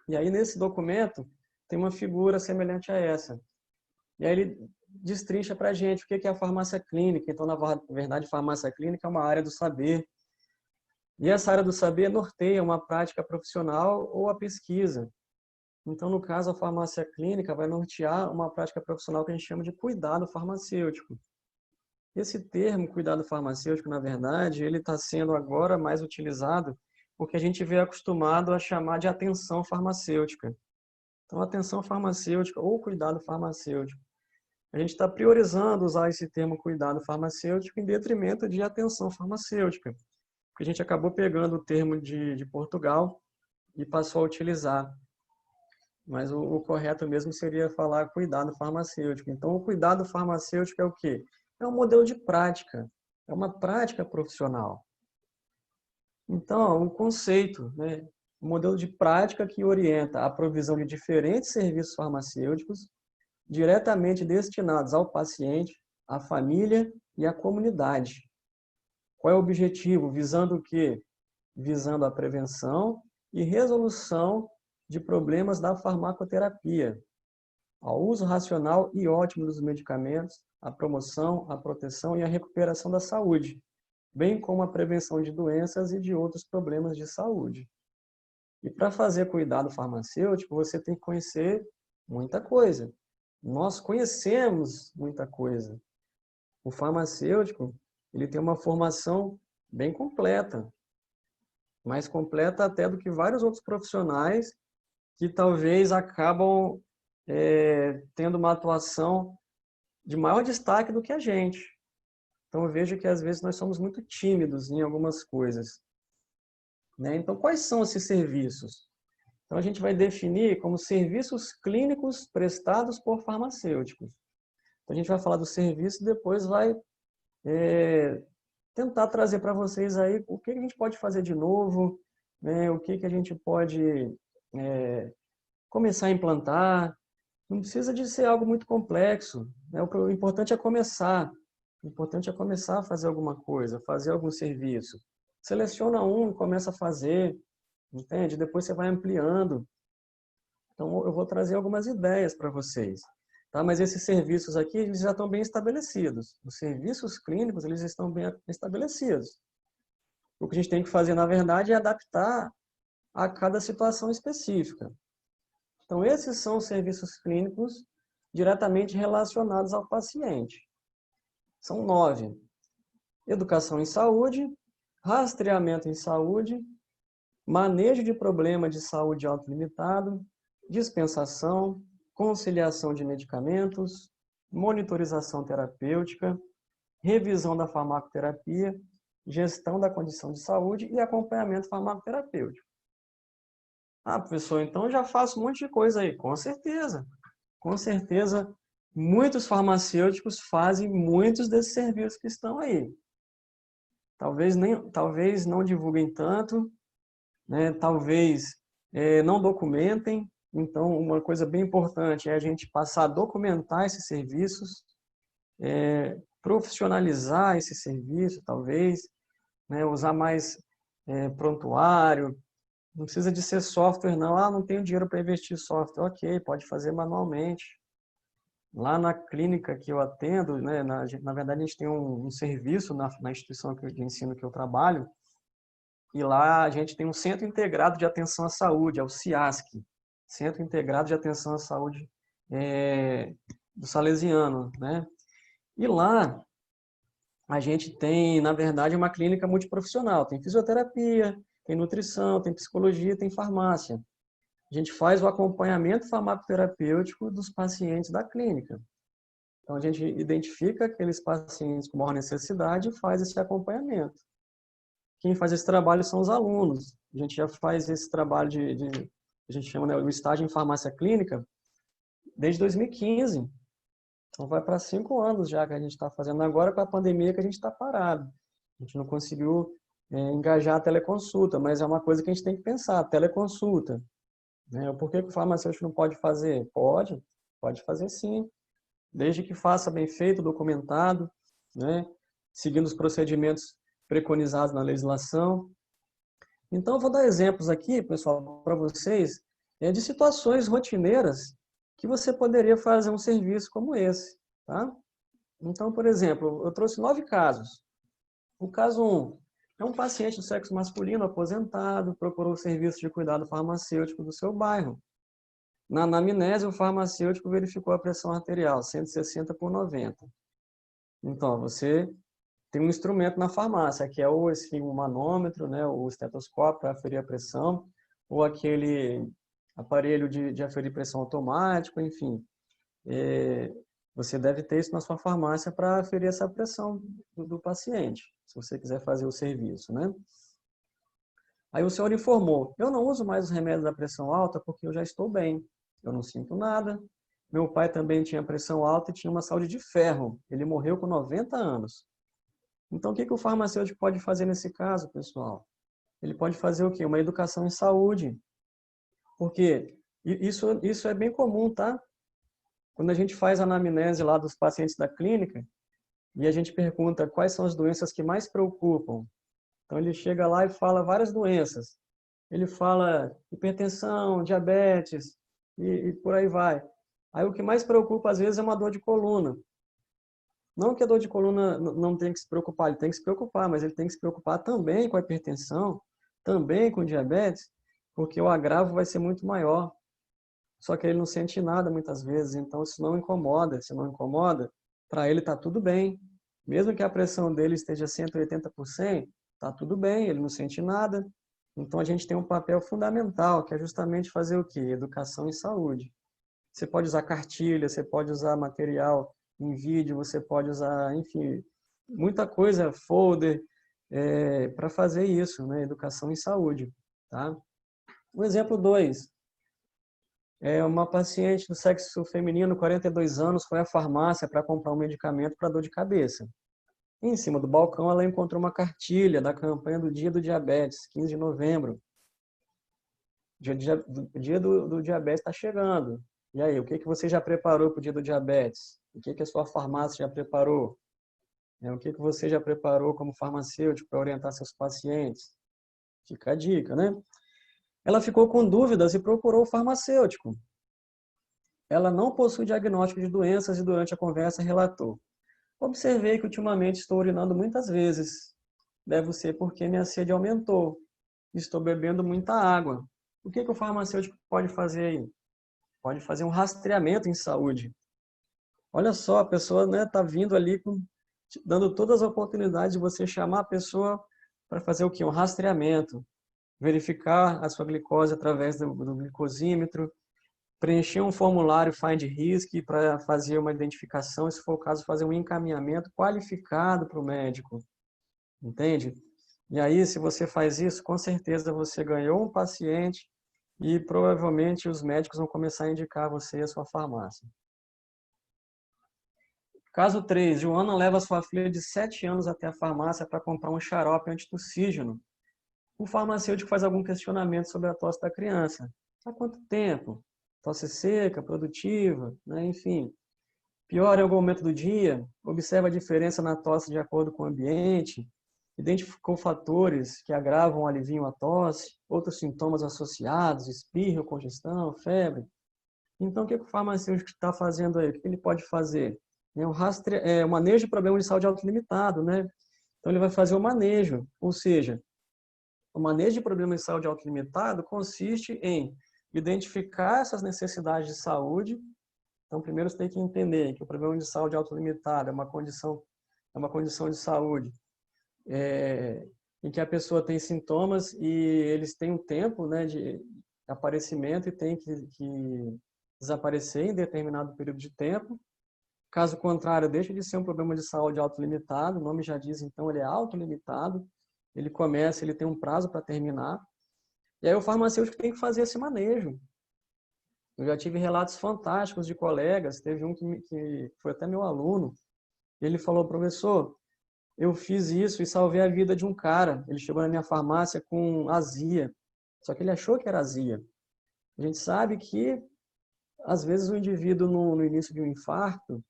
E aí, nesse documento, tem uma figura semelhante a essa. E aí ele destrincha para a gente o que é a farmácia clínica. Então, na verdade, farmácia clínica é uma área do saber. E essa área do saber norteia uma prática profissional ou a pesquisa. Então, no caso, a farmácia clínica vai nortear uma prática profissional que a gente chama de cuidado farmacêutico. Esse termo, cuidado farmacêutico, na verdade, ele está sendo agora mais utilizado porque a gente vem acostumado a chamar de atenção farmacêutica. Então, atenção farmacêutica ou cuidado farmacêutico. A gente está priorizando usar esse termo cuidado farmacêutico em detrimento de atenção farmacêutica. Porque a gente acabou pegando o termo de Portugal e passou a utilizar. Mas o correto mesmo seria falar cuidado farmacêutico. Então, o cuidado farmacêutico é o quê? É um modelo de prática, é uma prática profissional. Então, um conceito, né? Um modelo de prática que orienta a provisão de diferentes serviços farmacêuticos diretamente destinados ao paciente, à família e à comunidade. Qual é o objetivo? Visando o quê? Visando a prevenção e resolução de problemas da farmacoterapia, ao uso racional e ótimo dos medicamentos, a promoção, a proteção e a recuperação da saúde, bem como a prevenção de doenças e de outros problemas de saúde. E para fazer cuidado farmacêutico, você tem que conhecer muita coisa. Nós conhecemos muita coisa. O farmacêutico, ele tem uma formação bem completa, mais completa até do que vários outros profissionais que talvez acabam tendo uma atuação de maior destaque do que a gente. Então, eu vejo que às vezes nós somos muito tímidos em algumas coisas, né? Então, quais são esses serviços? Então, a gente vai definir como serviços clínicos prestados por farmacêuticos. Então, a gente vai falar do serviço e depois vai tentar trazer para vocês aí o que a gente pode fazer de novo, né? O que a gente pode começar a implantar. Não precisa de ser algo muito complexo, né? O importante é começar. O importante é começar a fazer alguma coisa, fazer algum serviço. Seleciona um, começa a fazer, entende? Depois você vai ampliando. Então, eu vou trazer algumas ideias para vocês. Tá? Mas esses serviços aqui, eles já estão bem estabelecidos. Os serviços clínicos, eles estão bem estabelecidos. O que a gente tem que fazer, na verdade, é adaptar a cada situação específica. Então, esses são os serviços clínicos diretamente relacionados ao paciente. São 9. Educação em saúde, rastreamento em saúde, manejo de problema de saúde autolimitado, dispensação, conciliação de medicamentos, monitorização terapêutica, revisão da farmacoterapia, gestão da condição de saúde e acompanhamento farmacoterapêutico. Ah, professor, então eu já faço um monte de coisa aí. Com certeza. Com certeza, muitos farmacêuticos fazem muitos desses serviços que estão aí. Talvez não divulguem tanto, né? Talvez não documentem. Então, uma coisa bem importante é a gente passar a documentar esses serviços, profissionalizar esse serviço, talvez, né? Usar mais prontuário. Não precisa de ser software, não. Ah, não tenho dinheiro para investir em software. Ok, pode fazer manualmente. Lá na clínica que eu atendo, né, na verdade, a gente tem um serviço na instituição de ensino que eu trabalho, e lá a gente tem um Centro Integrado de Atenção à Saúde, é o CIASC, Centro Integrado de Atenção à Saúde do Salesiano, né? E lá a gente tem, na verdade, uma clínica multiprofissional, tem fisioterapia, tem nutrição, tem psicologia, tem farmácia. A gente faz o acompanhamento farmacoterapêutico dos pacientes da clínica. Então, a gente identifica aqueles pacientes com maior necessidade e faz esse acompanhamento. Quem faz esse trabalho são os alunos. A gente já faz esse trabalho a gente chama, né, o estágio em farmácia clínica desde 2015. Então, vai para 5 anos já que a gente está fazendo. Agora, com a pandemia, que a gente está parado. A gente não conseguiu engajar a teleconsulta, mas é uma coisa que a gente tem que pensar, teleconsulta. Né? Por que o farmacêutico não pode fazer? Pode fazer sim. Desde que faça bem feito, documentado, né? Seguindo os procedimentos preconizados na legislação. Então, eu vou dar exemplos aqui, pessoal, para vocês, de situações rotineiras que você poderia fazer um serviço como esse. Tá? Então, por exemplo, eu trouxe 9 casos. O caso 1 é um paciente do sexo masculino aposentado, procurou o serviço de cuidado farmacêutico do seu bairro. Na anamnese, o farmacêutico verificou a pressão arterial, 160 por 90. Então, você tem um instrumento na farmácia, que é ou esse manômetro, né, o estetoscópio para aferir a pressão, ou aquele aparelho de aferir pressão automático, enfim. Você deve ter isso na sua farmácia para aferir essa pressão do paciente, se você quiser fazer o serviço, né? Aí o senhor informou, eu não uso mais os remédios da pressão alta porque eu já estou bem, eu não sinto nada. Meu pai também tinha pressão alta e tinha uma saúde de ferro, ele morreu com 90 anos. Então, o que o farmacêutico pode fazer nesse caso, pessoal? Ele pode fazer o quê? Uma educação em saúde. Porque isso é bem comum, tá? Quando a gente faz a anamnese lá dos pacientes da clínica e a gente pergunta quais são as doenças que mais preocupam. Então, ele chega lá e fala várias doenças. Ele fala hipertensão, diabetes e por aí vai. Aí, o que mais preocupa, às vezes, é uma dor de coluna. Não que a dor de coluna não tenha que se preocupar, ele tem que se preocupar, mas ele tem que se preocupar também com a hipertensão, também com diabetes, porque o agravo vai ser muito maior. Só que ele não sente nada muitas vezes, então isso não incomoda. Se não incomoda, para ele está tudo bem. Mesmo que a pressão dele esteja 180 por 100, está tudo bem, ele não sente nada. Então a gente tem um papel fundamental, que é justamente fazer o quê? Educação em saúde. Você pode usar cartilha, você pode usar material em vídeo, você pode usar, enfim, muita coisa, folder, para fazer isso, né? Educação em saúde. Tá? O exemplo 2. Uma paciente do sexo feminino, 42 anos, foi à farmácia para comprar um medicamento para dor de cabeça. E em cima do balcão, ela encontrou uma cartilha da campanha do Dia do Diabetes, 15 de novembro. O dia do diabetes está chegando. E aí, o que você já preparou para o Dia do Diabetes? O que a sua farmácia já preparou? O que você já preparou como farmacêutico para orientar seus pacientes? Fica a dica, né? Ela ficou com dúvidas e procurou o farmacêutico. Ela não possui diagnóstico de doenças e durante a conversa relatou: observei que ultimamente estou urinando muitas vezes. Deve ser porque minha sede aumentou. Estou bebendo muita água. O que o farmacêutico pode fazer aí? Pode fazer um rastreamento em saúde. Olha só, a pessoa, né, tá vindo ali dando todas as oportunidades de você chamar a pessoa para fazer o quê? Um rastreamento. Verificar a sua glicose através do glicosímetro, preencher um formulário Find Risk para fazer uma identificação, se for o caso, fazer um encaminhamento qualificado para o médico. Entende? E aí, se você faz isso, com certeza você ganhou um paciente e provavelmente os médicos vão começar a indicar você e a sua farmácia. Caso 3, Joana leva sua filha de 7 anos até a farmácia para comprar um xarope antitussígeno. O farmacêutico faz algum questionamento sobre a tosse da criança. Há quanto tempo? Tosse seca, produtiva, né? Enfim. Piora em algum momento do dia? Observa a diferença na tosse de acordo com o ambiente? Identificou fatores que agravam ou aliviam a tosse? Outros sintomas associados? Espirro, congestão, febre? Então, o que o farmacêutico está fazendo aí? O que ele pode fazer? O manejo de problemas de saúde autolimitado, né? Então, ele vai fazer o manejo, ou seja, o manejo de problemas de saúde autolimitado consiste em identificar essas necessidades de saúde. Então, primeiro você tem que entender que o problema de saúde autolimitado é uma condição de saúde em que a pessoa tem sintomas e eles têm um tempo, né, de aparecimento e tem que desaparecer em determinado período de tempo. Caso contrário, deixa de ser um problema de saúde autolimitado, o nome já diz, então ele é autolimitado, ele começa, ele tem um prazo para terminar, e aí o farmacêutico tem que fazer esse manejo. Eu já tive relatos fantásticos de colegas, teve um que foi até meu aluno, ele falou: professor, eu fiz isso e salvei a vida de um cara, ele chegou na minha farmácia com azia, só que ele achou que era azia. A gente sabe que, às vezes, o indivíduo, no início de um infarto,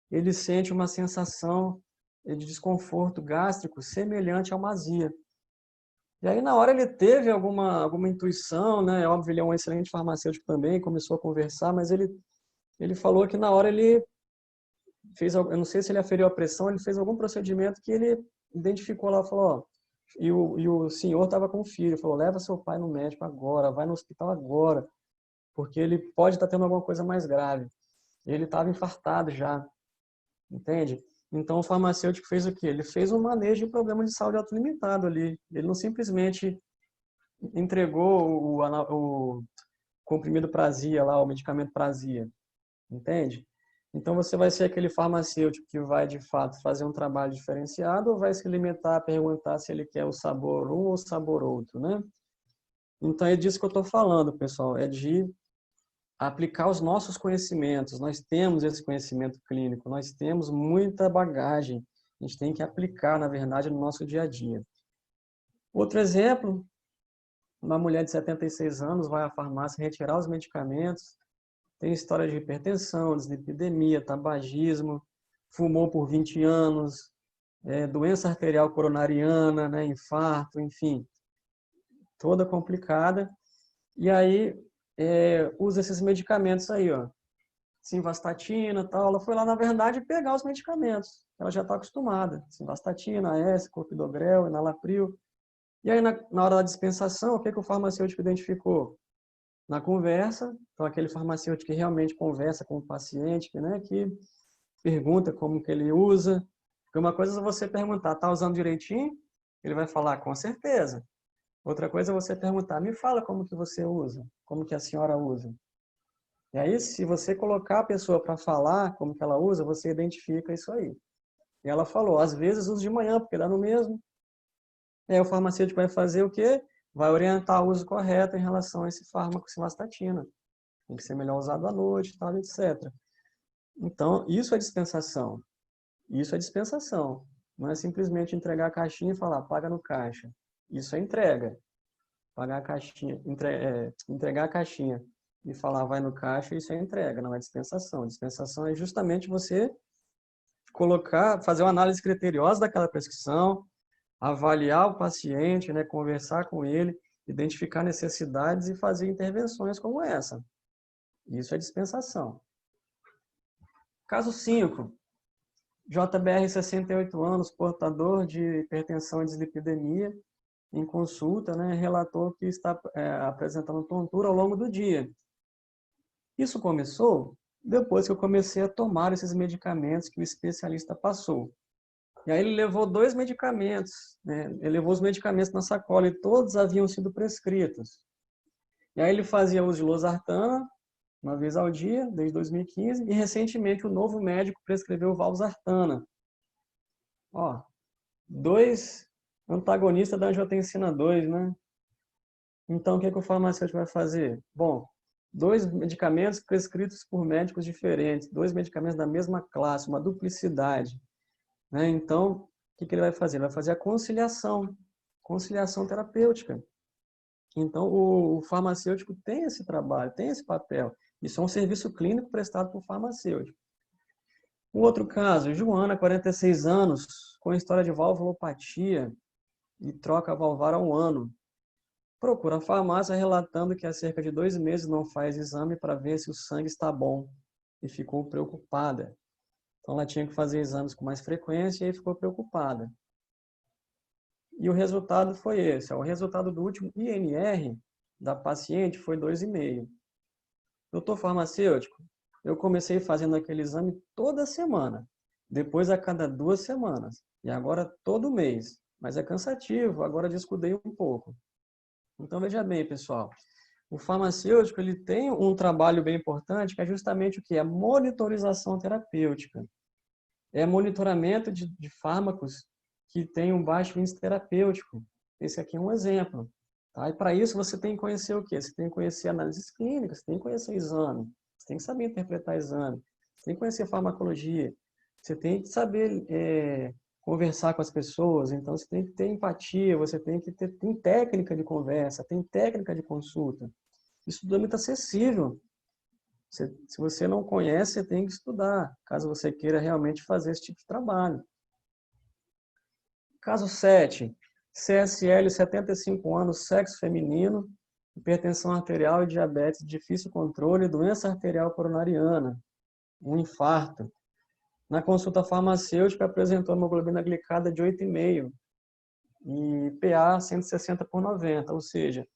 ele sente uma sensação de desconforto gástrico semelhante a uma azia. E aí, na hora, ele teve alguma intuição, né? Óbvio, ele é um excelente farmacêutico também, começou a conversar, mas ele falou que na hora ele fez, eu não sei se ele aferiu a pressão, ele fez algum procedimento que ele identificou lá, falou: ó, e o senhor estava com o filho, falou: leva seu pai no médico agora, vai no hospital agora, porque ele pode estar tendo alguma coisa mais grave. Ele estava infartado já, entende? Então, o farmacêutico fez o quê? Ele fez um manejo de problema de saúde autolimitado ali. Ele não simplesmente entregou o comprimido para azia lá, o medicamento para azia, entende? Então, você vai ser aquele farmacêutico que vai, de fato, fazer um trabalho diferenciado ou vai se limitar a perguntar se ele quer o sabor um ou o sabor outro, né? Então, é disso que eu estou falando, pessoal, é de aplicar os nossos conhecimentos. Nós temos esse conhecimento clínico, nós temos muita bagagem. A gente tem que aplicar, na verdade, no nosso dia a dia. Outro exemplo, uma mulher de 76 anos vai à farmácia retirar os medicamentos, tem história de hipertensão, dislipidemia, tabagismo, fumou por 20 anos, doença arterial coronariana, né, infarto, enfim, toda complicada. E aí usa esses medicamentos aí, ó, simvastatina, tal. Ela foi lá, na verdade, pegar os medicamentos. Ela já está acostumada. Simvastatina, AS, clopidogrel, enalapril. E aí, na hora da dispensação, o que o farmacêutico identificou? Na conversa, então aquele farmacêutico que realmente conversa com o paciente, né, que pergunta como que ele usa. Porque uma coisa é você perguntar: tá usando direitinho? Ele vai falar: com certeza. Outra coisa é você perguntar: me fala como que você usa, como que a senhora usa. E aí, se você colocar a pessoa para falar como que ela usa, você identifica isso aí. E ela falou: às vezes uso de manhã, porque dá no mesmo. E aí o farmacêutico vai fazer o quê? Vai orientar o uso correto em relação a esse fármaco simvastatina. Tem que ser melhor usado à noite, tal, etc. Então, isso é dispensação. Isso é dispensação. Não é simplesmente entregar a caixinha e falar: paga no caixa. Isso é entrega. Pagar a caixinha, entregar a caixinha e falar vai no caixa, isso é entrega, não é dispensação. Dispensação é justamente você fazer uma análise criteriosa daquela prescrição, avaliar o paciente, né, conversar com ele, identificar necessidades e fazer intervenções como essa. Isso é dispensação. Caso 5. JBR, 68 anos, portador de hipertensão e dislipidemia, em consulta, né, relatou que está apresentando tontura ao longo do dia. Isso começou depois que eu comecei a tomar esses medicamentos que o especialista passou. E aí ele levou 2 medicamentos, né? Ele levou os medicamentos na sacola e todos haviam sido prescritos. E aí ele fazia uso de losartana, uma vez ao dia, desde 2015, e recentemente o novo médico prescreveu valsartana. Ó, 2 antagonistas da angiotensina 2, né? Então, o que o farmacêutico vai fazer? Bom, 2 medicamentos prescritos por médicos diferentes, 2 medicamentos da mesma classe, uma duplicidade, né? Então, o que ele vai fazer? Ele vai fazer a conciliação terapêutica. Então, o farmacêutico tem esse trabalho, tem esse papel. Isso é um serviço clínico prestado por farmacêutico. Um outro caso, Joana, 46 anos, com história de valvulopatia e troca valvar há 1 ano. Procura a farmácia relatando que há cerca de 2 meses não faz exame para ver se o sangue está bom e ficou preocupada. Então, ela tinha que fazer exames com mais frequência e aí ficou preocupada. E o resultado foi esse. O resultado do último INR da paciente foi 2,5. Doutor farmacêutico, eu comecei fazendo aquele exame toda semana, depois a cada 2 semanas, e agora todo mês. Mas é cansativo, agora descuidei um pouco. Então, veja bem, pessoal, o farmacêutico ele tem um trabalho bem importante, que é justamente o que? A monitorização terapêutica. É monitoramento de fármacos que têm um baixo índice terapêutico. Esse aqui é um exemplo. Tá? E para isso você tem que conhecer o quê? Você tem que conhecer análises clínicas, você tem que conhecer exame, você tem que saber interpretar exame, você tem que conhecer farmacologia, você tem que saber conversar com as pessoas, então você tem que ter empatia, você tem que ter tem técnica de conversa, tem técnica de consulta. Isso tudo é muito acessível. Se você não conhece, você tem que estudar, caso você queira realmente fazer esse tipo de trabalho. Caso 7. CSL, 75 anos, sexo feminino, hipertensão arterial e diabetes de difícil controle, doença arterial coronariana, um infarto. Na consulta farmacêutica, apresentou hemoglobina glicada de 8,5 e PA 160/90, ou seja,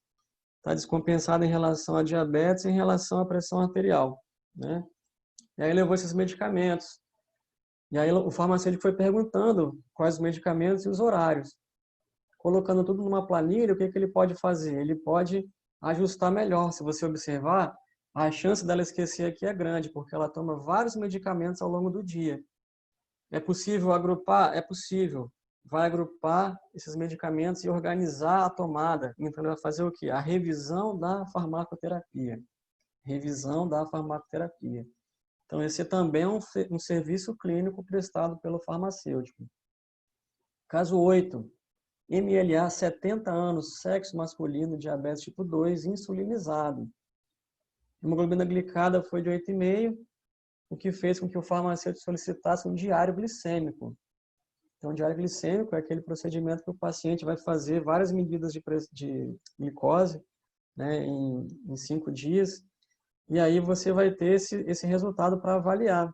está descompensada em relação à diabetes e em relação à pressão arterial, né? E aí levou esses medicamentos. E aí o farmacêutico foi perguntando quais os medicamentos e os horários. Colocando tudo numa planilha, o que ele pode fazer? Ele pode ajustar melhor. Se você observar, a chance dela esquecer aqui é grande, porque ela toma vários medicamentos ao longo do dia. É possível agrupar? É possível. Vai agrupar esses medicamentos e organizar a tomada. Então, ele vai fazer o quê? A revisão da farmacoterapia. Revisão da farmacoterapia. Então, esse também é um serviço clínico prestado pelo farmacêutico. Caso 8. MLA, 70 anos, sexo masculino, diabetes tipo 2, insulinizado. A hemoglobina glicada foi de 8,5, o que fez com que o farmacêutico solicitasse um diário glicêmico. Então, o diário glicêmico é aquele procedimento que o paciente vai fazer várias medidas de glicose, né, em 5 dias, e aí você vai ter esse resultado para avaliar.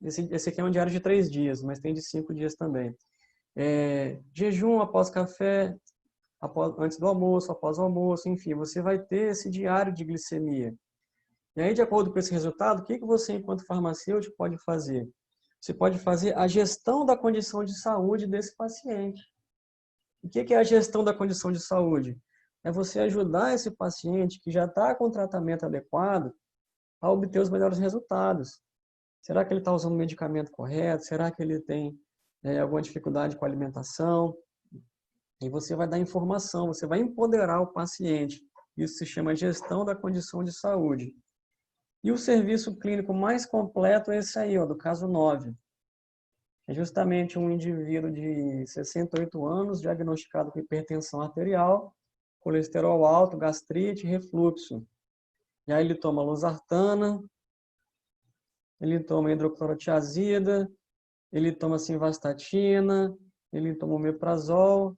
Esse aqui é um diário de 3 dias, mas tem de 5 dias também. Jejum após café, antes do almoço, após o almoço, enfim, você vai ter esse diário de glicemia. E aí, de acordo com esse resultado, o que você, enquanto farmacêutico, pode fazer? Você pode fazer a gestão da condição de saúde desse paciente. O que é a gestão da condição de saúde? É você ajudar esse paciente que já está com o tratamento adequado a obter os melhores resultados. Será que ele está usando o medicamento correto? Será que ele tem alguma dificuldade com a alimentação? E você vai dar informação, você vai empoderar o paciente. Isso se chama gestão da condição de saúde. E o serviço clínico mais completo é esse aí, ó, do caso 9. É justamente um indivíduo de 68 anos, diagnosticado com hipertensão arterial, colesterol alto, gastrite, refluxo. E aí ele toma losartana, ele toma hidroclorotiazida, ele toma simvastatina, ele toma omeprazol,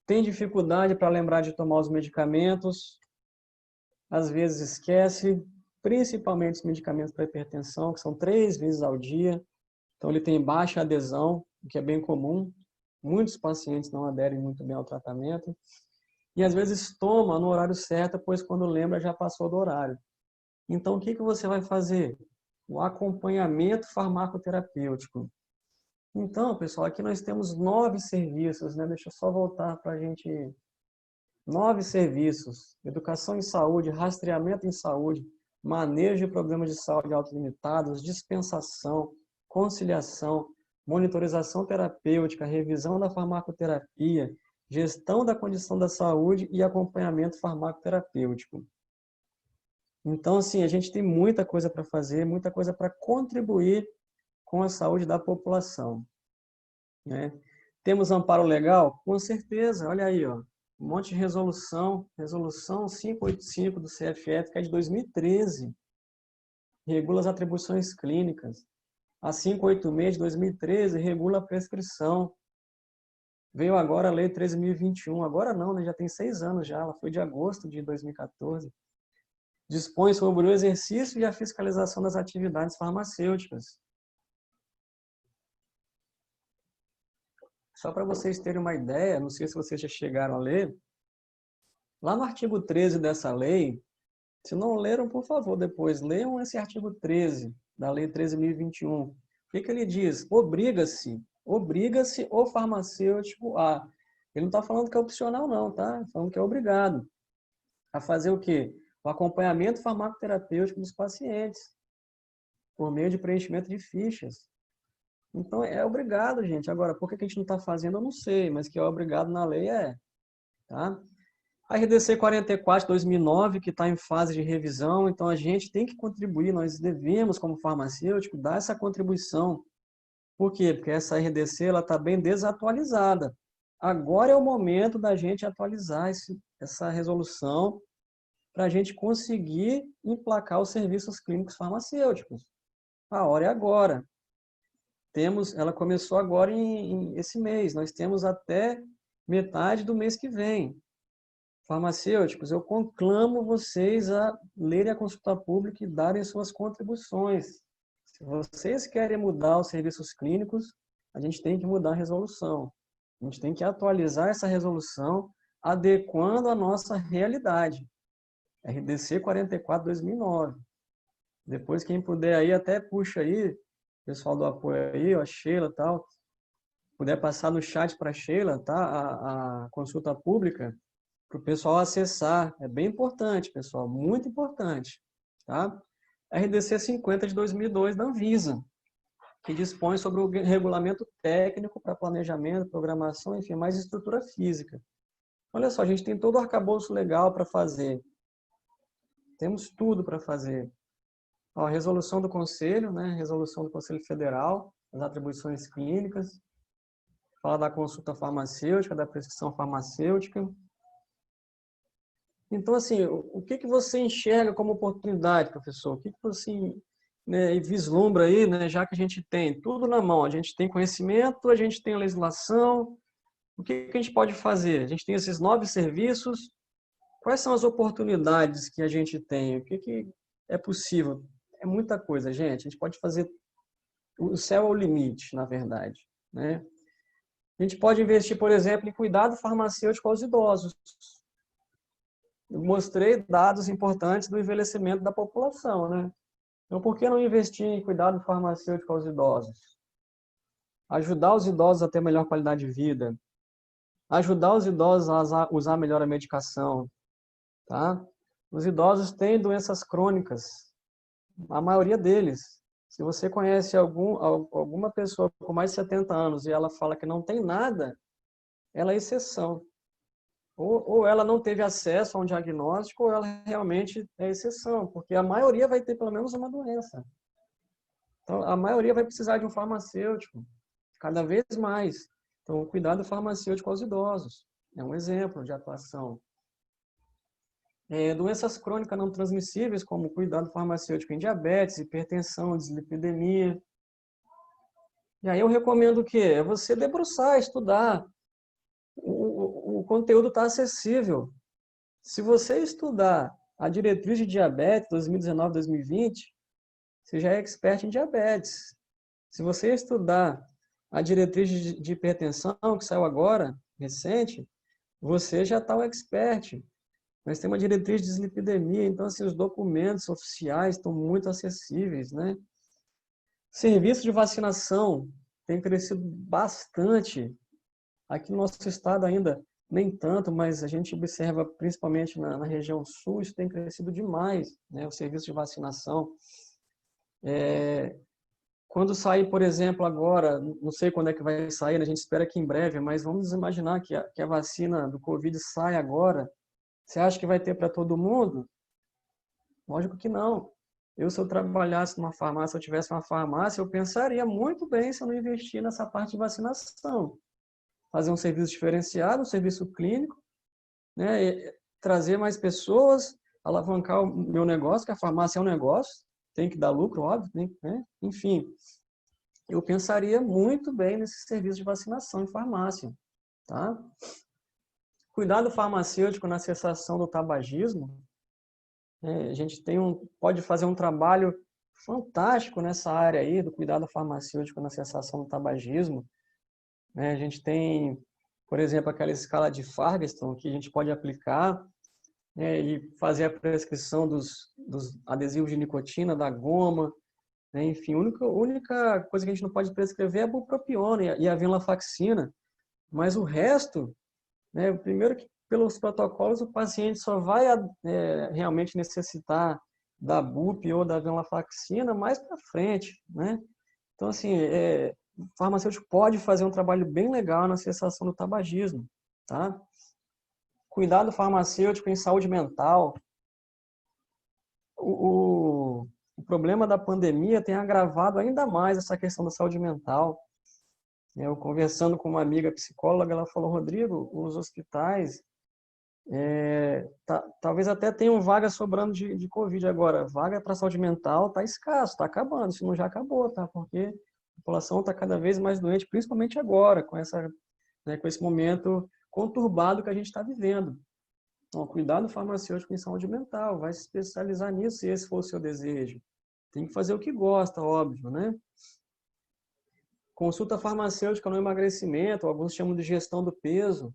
tem dificuldade para lembrar de tomar os medicamentos, às vezes esquece, principalmente os medicamentos para hipertensão, que são 3 vezes ao dia. Então, ele tem baixa adesão, o que é bem comum. Muitos pacientes não aderem muito bem ao tratamento. E, às vezes, toma no horário certo, pois quando lembra já passou do horário. Então, o que você vai fazer? O acompanhamento farmacoterapêutico. Então, pessoal, aqui nós temos 9 serviços, né? Deixa eu só voltar para a gente... 9 serviços: educação em saúde, rastreamento em saúde, manejo de problemas de saúde autolimitados, dispensação, conciliação, monitorização terapêutica, revisão da farmacoterapia, gestão da condição da saúde e acompanhamento farmacoterapêutico. Então, assim, a gente tem muita coisa para fazer, muita coisa para contribuir com a saúde da população, né? Temos amparo legal? Com certeza, olha aí, ó. Um monte de resolução 585 do CFF, que é de 2013, regula as atribuições clínicas. A 586 de 2013 regula a prescrição. Veio agora a Lei 13.021, agora não, né? Já tem 6 anos já, ela foi de agosto de 2014. Dispõe sobre o exercício e a fiscalização das atividades farmacêuticas. Só para vocês terem uma ideia, não sei se vocês já chegaram a ler, lá no artigo 13 dessa lei, se não leram, por favor, depois leiam esse artigo 13 da Lei 13.021. O que ele diz? Obriga-se o farmacêutico a... Ele não está falando que é opcional, não, tá? Está falando que é obrigado a fazer o quê? O acompanhamento farmacoterapêutico dos pacientes, por meio de preenchimento de fichas. Então, é obrigado, gente. Agora, por que a gente não está fazendo, eu não sei, mas que é obrigado na lei é. Tá? A RDC 44 de 2009, que está em fase de revisão, então a gente tem que contribuir, nós devemos, como farmacêutico, dar essa contribuição. Por quê? Porque essa RDC está bem desatualizada. Agora é o momento da gente atualizar essa resolução para a gente conseguir emplacar os serviços clínicos farmacêuticos. A hora é agora. Ela começou agora esse mês, nós temos até metade do mês que vem. Farmacêuticos, eu conclamo vocês a lerem a consulta pública e darem suas contribuições. Se vocês querem mudar os serviços clínicos, a gente tem que mudar a resolução. A gente tem que atualizar essa resolução, adequando a nossa realidade. RDC 44/2009. Depois, quem puder aí, até puxa aí, pessoal do apoio aí, a Sheila e tal, puder passar no chat para a Sheila, tá? A consulta pública, para o pessoal acessar. É bem importante, pessoal, muito importante. Tá? RDC 50 de 2002 da Anvisa, que dispõe sobre o regulamento técnico para planejamento, programação, enfim, mais estrutura física. Olha só, a gente tem todo o arcabouço legal para fazer. Temos tudo para fazer. Ó, a resolução do Conselho, né? Resolução do Conselho Federal, as atribuições clínicas, fala da consulta farmacêutica, da prescrição farmacêutica. Então, assim, o que você enxerga como oportunidade, professor? O que você, né, vislumbra aí, né, já que a gente tem tudo na mão, a gente tem conhecimento, a gente tem a legislação, o que a gente pode fazer? A gente tem esses 9 serviços, quais são as oportunidades que a gente tem? O que é possível? É muita coisa, gente. A gente pode fazer... O céu é o limite, na verdade, né? A gente pode investir, por exemplo, em cuidado farmacêutico aos idosos. Eu mostrei dados importantes do envelhecimento da população, né? Então, por que não investir em cuidado farmacêutico aos idosos? Ajudar os idosos a ter melhor qualidade de vida. Ajudar os idosos a usar melhor a medicação. Tá? Os idosos têm doenças crônicas. A maioria deles. Se você conhece alguma pessoa com mais de 70 anos e ela fala que não tem nada, ela é exceção. Ou ela não teve acesso a um diagnóstico, ou ela realmente é exceção, porque a maioria vai ter pelo menos uma doença. Então, a maioria vai precisar de um farmacêutico, cada vez mais. Então, o cuidado farmacêutico aos idosos é um exemplo de atuação. Doenças crônicas não transmissíveis, como cuidado farmacêutico em diabetes, hipertensão, dislipidemia. E aí eu recomendo o quê? É você debruçar, estudar. O conteúdo está acessível. Se você estudar a diretriz de diabetes 2019-2020, você já é expert em diabetes. Se você estudar a diretriz de hipertensão, que saiu agora, recente, você já está um expert. Mas tem uma diretriz de dislipidemia, então assim, os documentos oficiais estão muito acessíveis, né? Serviço de vacinação tem crescido bastante. Aqui no nosso estado ainda nem tanto, mas a gente observa principalmente na região sul, isso tem crescido demais, né? O serviço de vacinação. Quando sair, por exemplo, agora, não sei quando é que vai sair, a gente espera que em breve, mas vamos imaginar que a vacina do Covid sai agora. Você acha que vai ter para todo mundo? Lógico que não. Se eu trabalhasse numa farmácia, se eu tivesse uma farmácia, eu pensaria muito bem se eu não investir nessa parte de vacinação. Fazer um serviço diferenciado, um serviço clínico, né? E trazer mais pessoas, alavancar o meu negócio, que a farmácia é um negócio, tem que dar lucro, óbvio, né? Enfim, eu pensaria muito bem nesse serviço de vacinação em farmácia, tá? Cuidado farmacêutico na cessação do tabagismo, a gente pode fazer um trabalho fantástico nessa área aí do cuidado farmacêutico na cessação do tabagismo, né? A gente tem, por exemplo, aquela escala de Ferguson que a gente pode aplicar, né, e fazer a prescrição dos adesivos de nicotina, da goma, né? Enfim, a única coisa que a gente não pode prescrever é a bupropiona e a venlafaxina, mas o resto, né, primeiro que pelos protocolos o paciente só vai realmente necessitar da bup ou da venlafaxina mais para frente, né? Então, assim, o farmacêutico pode fazer um trabalho bem legal na cessação do tabagismo, tá? Cuidado farmacêutico em saúde mental. O problema da pandemia tem agravado ainda mais essa questão da saúde mental. Eu conversando com uma amiga psicóloga, ela falou, Rodrigo, os hospitais talvez até tenham vaga sobrando de Covid agora. Vaga para saúde mental está escasso, está acabando, se não já acabou, tá? Porque a população está cada vez mais doente, principalmente agora, com esse momento conturbado que a gente está vivendo. Então, cuidado farmacêutico em saúde mental, vai se especializar nisso se esse for o seu desejo. Tem que fazer o que gosta, óbvio, né? Consulta farmacêutica no emagrecimento, alguns chamam de gestão do peso.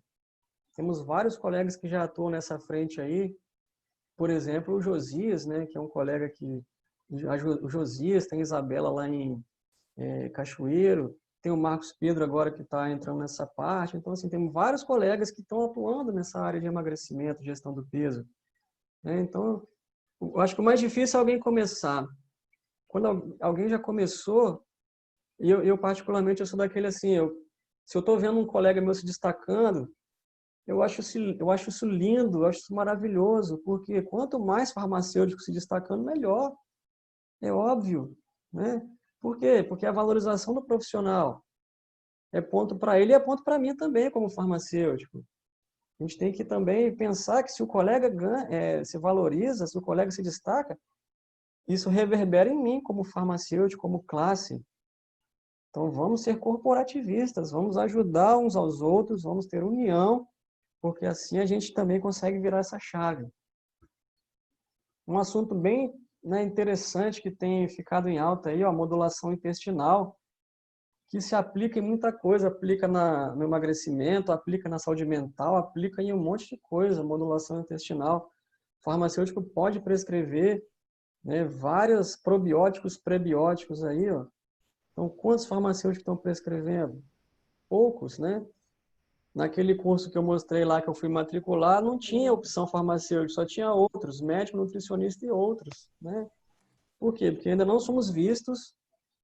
Temos vários colegas que já atuam nessa frente aí. Por exemplo, o Josias, né, que é um colega que... O Josias, tem a Isabela lá em Cachoeiro, tem o Marcos Pedro agora que está entrando nessa parte. Então, assim, temos vários colegas que estão atuando nessa área de emagrecimento, gestão do peso. Então, eu acho que o mais difícil é alguém começar. Quando alguém já começou, e eu particularmente, eu sou daquele assim, se eu estou vendo um colega meu se destacando, eu acho isso lindo, eu acho isso maravilhoso, porque quanto mais farmacêutico se destacando, melhor. É óbvio, né? Por quê? Porque a valorização do profissional é ponto para ele e é ponto para mim também, como farmacêutico. A gente tem que também pensar que se o colega se valoriza, se o colega se destaca, isso reverbera em mim como farmacêutico, como classe. Então, vamos ser corporativistas, vamos ajudar uns aos outros, vamos ter união, porque assim a gente também consegue virar essa chave. Um assunto bem, né, interessante que tem ficado em alta aí, a modulação intestinal, que se aplica em muita coisa, aplica no emagrecimento, aplica na saúde mental, aplica em um monte de coisa, modulação intestinal. O farmacêutico pode prescrever, né, vários probióticos, prebióticos aí, ó. Então, quantos farmacêuticos estão prescrevendo? Poucos, né? Naquele curso que eu mostrei lá, que eu fui matricular, não tinha opção farmacêutica, só tinha outros, médico, nutricionista e outros, né? Por quê? Porque ainda não somos vistos,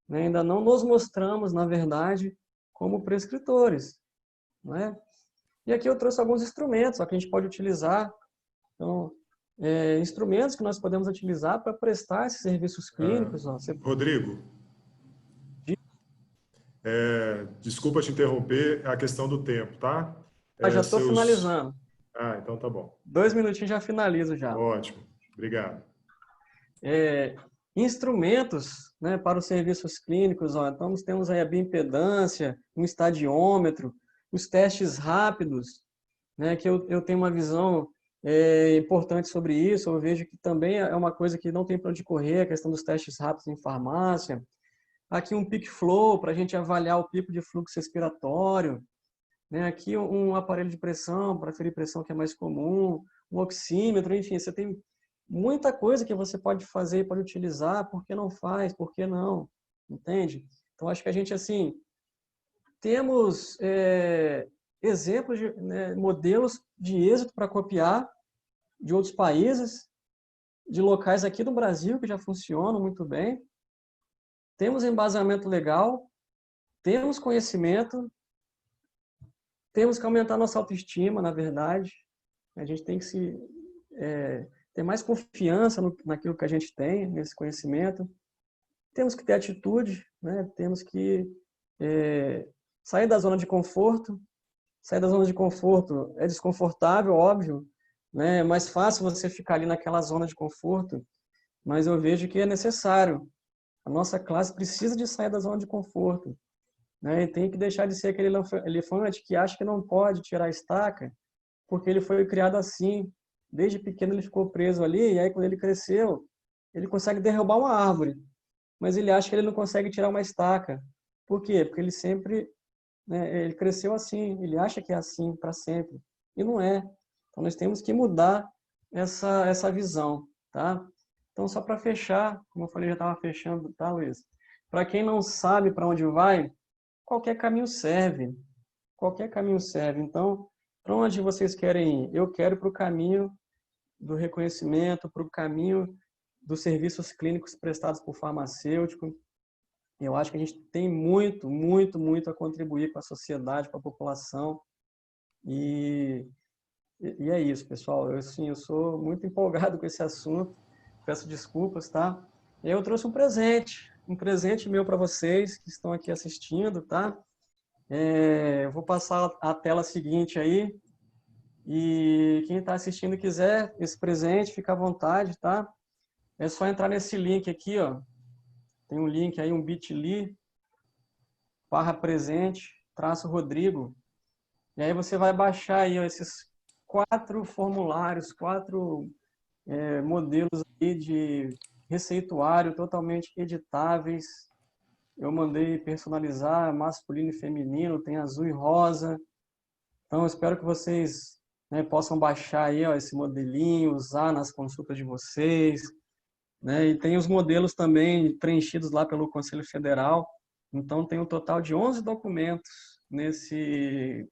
né? Ainda não nos mostramos, na verdade, como prescritores, né? E aqui eu trouxe alguns instrumentos ó, que a gente pode utilizar. Então, instrumentos que nós podemos utilizar para prestar esses serviços clínicos. Ó.
Rodrigo, desculpa te interromper, é a questão do tempo, tá?
Já estou finalizando.
Então tá bom.
2 minutinhos já finalizo já.
Ótimo, obrigado.
Instrumentos, né, para os serviços clínicos, ó, então nós temos aí a bioimpedância, um estadiômetro, os testes rápidos, né, que eu tenho uma visão importante sobre isso. Eu vejo que também é uma coisa que não tem para onde correr, a questão dos testes rápidos em farmácia. Aqui um peak flow para a gente avaliar o pico de fluxo respiratório, né? Aqui um aparelho de pressão para ferir pressão, que é mais comum, um oxímetro, enfim, você tem muita coisa que você pode fazer, pode utilizar. Por que não faz? Por que não? Entende? Então acho que a gente assim temos exemplos de, né, modelos de êxito para copiar de outros países, de locais aqui do Brasil que já funcionam muito bem. Temos embasamento legal, temos conhecimento, temos que aumentar nossa autoestima, na verdade. A gente tem que ter mais confiança naquilo que a gente tem, nesse conhecimento. Temos que ter atitude, né? Temos que sair da zona de conforto. Sair da zona de conforto é desconfortável, óbvio, né? É mais fácil você ficar ali naquela zona de conforto, mas eu vejo que é necessário. A nossa classe precisa de sair da zona de conforto, né? E tem que deixar de ser aquele elefante que acha que não pode tirar a estaca, porque ele foi criado assim. Desde pequeno ele ficou preso ali, e aí quando ele cresceu, ele consegue derrubar uma árvore, mas ele acha que ele não consegue tirar uma estaca. Por quê? Porque ele sempre, né, ele cresceu assim, ele acha que é assim para sempre, e não é. Então nós temos que mudar essa visão, tá? Então só para fechar, como eu falei, já estava fechando, tá, Luiz? Para quem não sabe para onde vai, qualquer caminho serve. Qualquer caminho serve. Então, para onde vocês querem ir? Eu quero para o caminho do reconhecimento, para o caminho dos serviços clínicos prestados por farmacêutico. Eu acho que a gente tem muito, muito, muito a contribuir com a sociedade, com a população. E é isso, pessoal. Eu sou muito empolgado com esse assunto. Peço desculpas, tá? E eu trouxe um presente meu para vocês que estão aqui assistindo, tá? Eu vou passar a tela seguinte aí. E quem está assistindo quiser esse presente, fica à vontade, tá? É só entrar nesse link aqui, ó. Tem um link aí, um bit.ly/presente-Rodrigo. E aí você vai baixar aí, ó, esses 4 formulários, 4 modelos aí de receituário totalmente editáveis. Eu mandei personalizar masculino e feminino, tem azul e rosa. Então, eu espero que vocês, né, possam baixar aí, ó, esse modelinho, usar nas consultas de vocês, né? E tem os modelos também preenchidos lá pelo Conselho Federal. Então, tem um total de 11 documentos nesse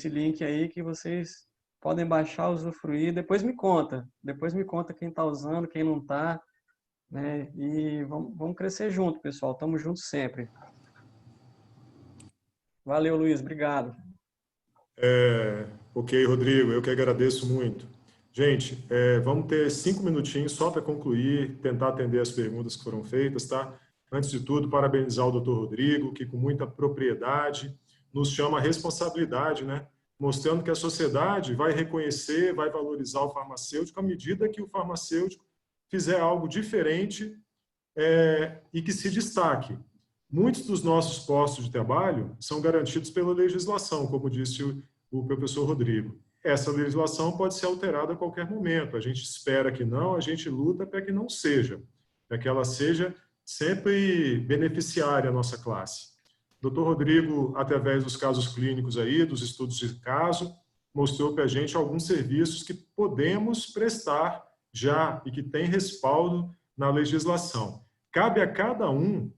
link aí que vocês podem baixar, usufruir. Depois me conta quem está usando, quem não está, né? E vamos crescer junto, pessoal. Tamo junto sempre. Valeu, Luiz. Obrigado.
Ok, Rodrigo, eu que agradeço muito. Gente, vamos ter 5 minutinhos só para concluir, tentar atender as perguntas que foram feitas, tá? Antes de tudo, parabenizar o Dr. Rodrigo, que com muita propriedade nos chama a responsabilidade, né? Mostrando que a sociedade vai reconhecer, vai valorizar o farmacêutico à medida que o farmacêutico fizer algo diferente e que se destaque. Muitos dos nossos postos de trabalho são garantidos pela legislação, como disse o professor Rodrigo. Essa legislação pode ser alterada a qualquer momento. A gente espera que não, a gente luta para que não seja, para que ela seja sempre beneficiária à nossa classe. O Dr. Rodrigo, através dos casos clínicos aí, dos estudos de caso, mostrou para a gente alguns serviços que podemos prestar já e que tem respaldo na legislação. Cabe a cada um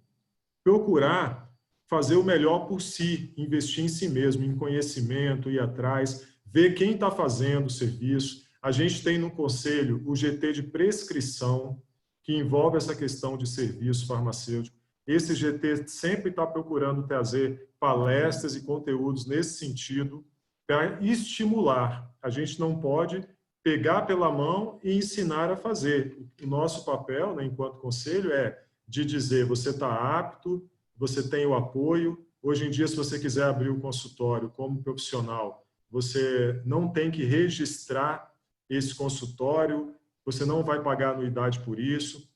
procurar fazer o melhor por si, investir em si mesmo, em conhecimento, ir atrás, ver quem está fazendo o serviço. A gente tem no Conselho o GT de prescrição, que envolve essa questão de serviço farmacêutico. Esse GT sempre está procurando trazer palestras e conteúdos nesse sentido para estimular. A gente não pode pegar pela mão e ensinar a fazer. O nosso papel, né, enquanto conselho, é de dizer, você está apto, você tem o apoio. Hoje em dia, se você quiser abrir o consultório como profissional, você não tem que registrar esse consultório, você não vai pagar anuidade por isso.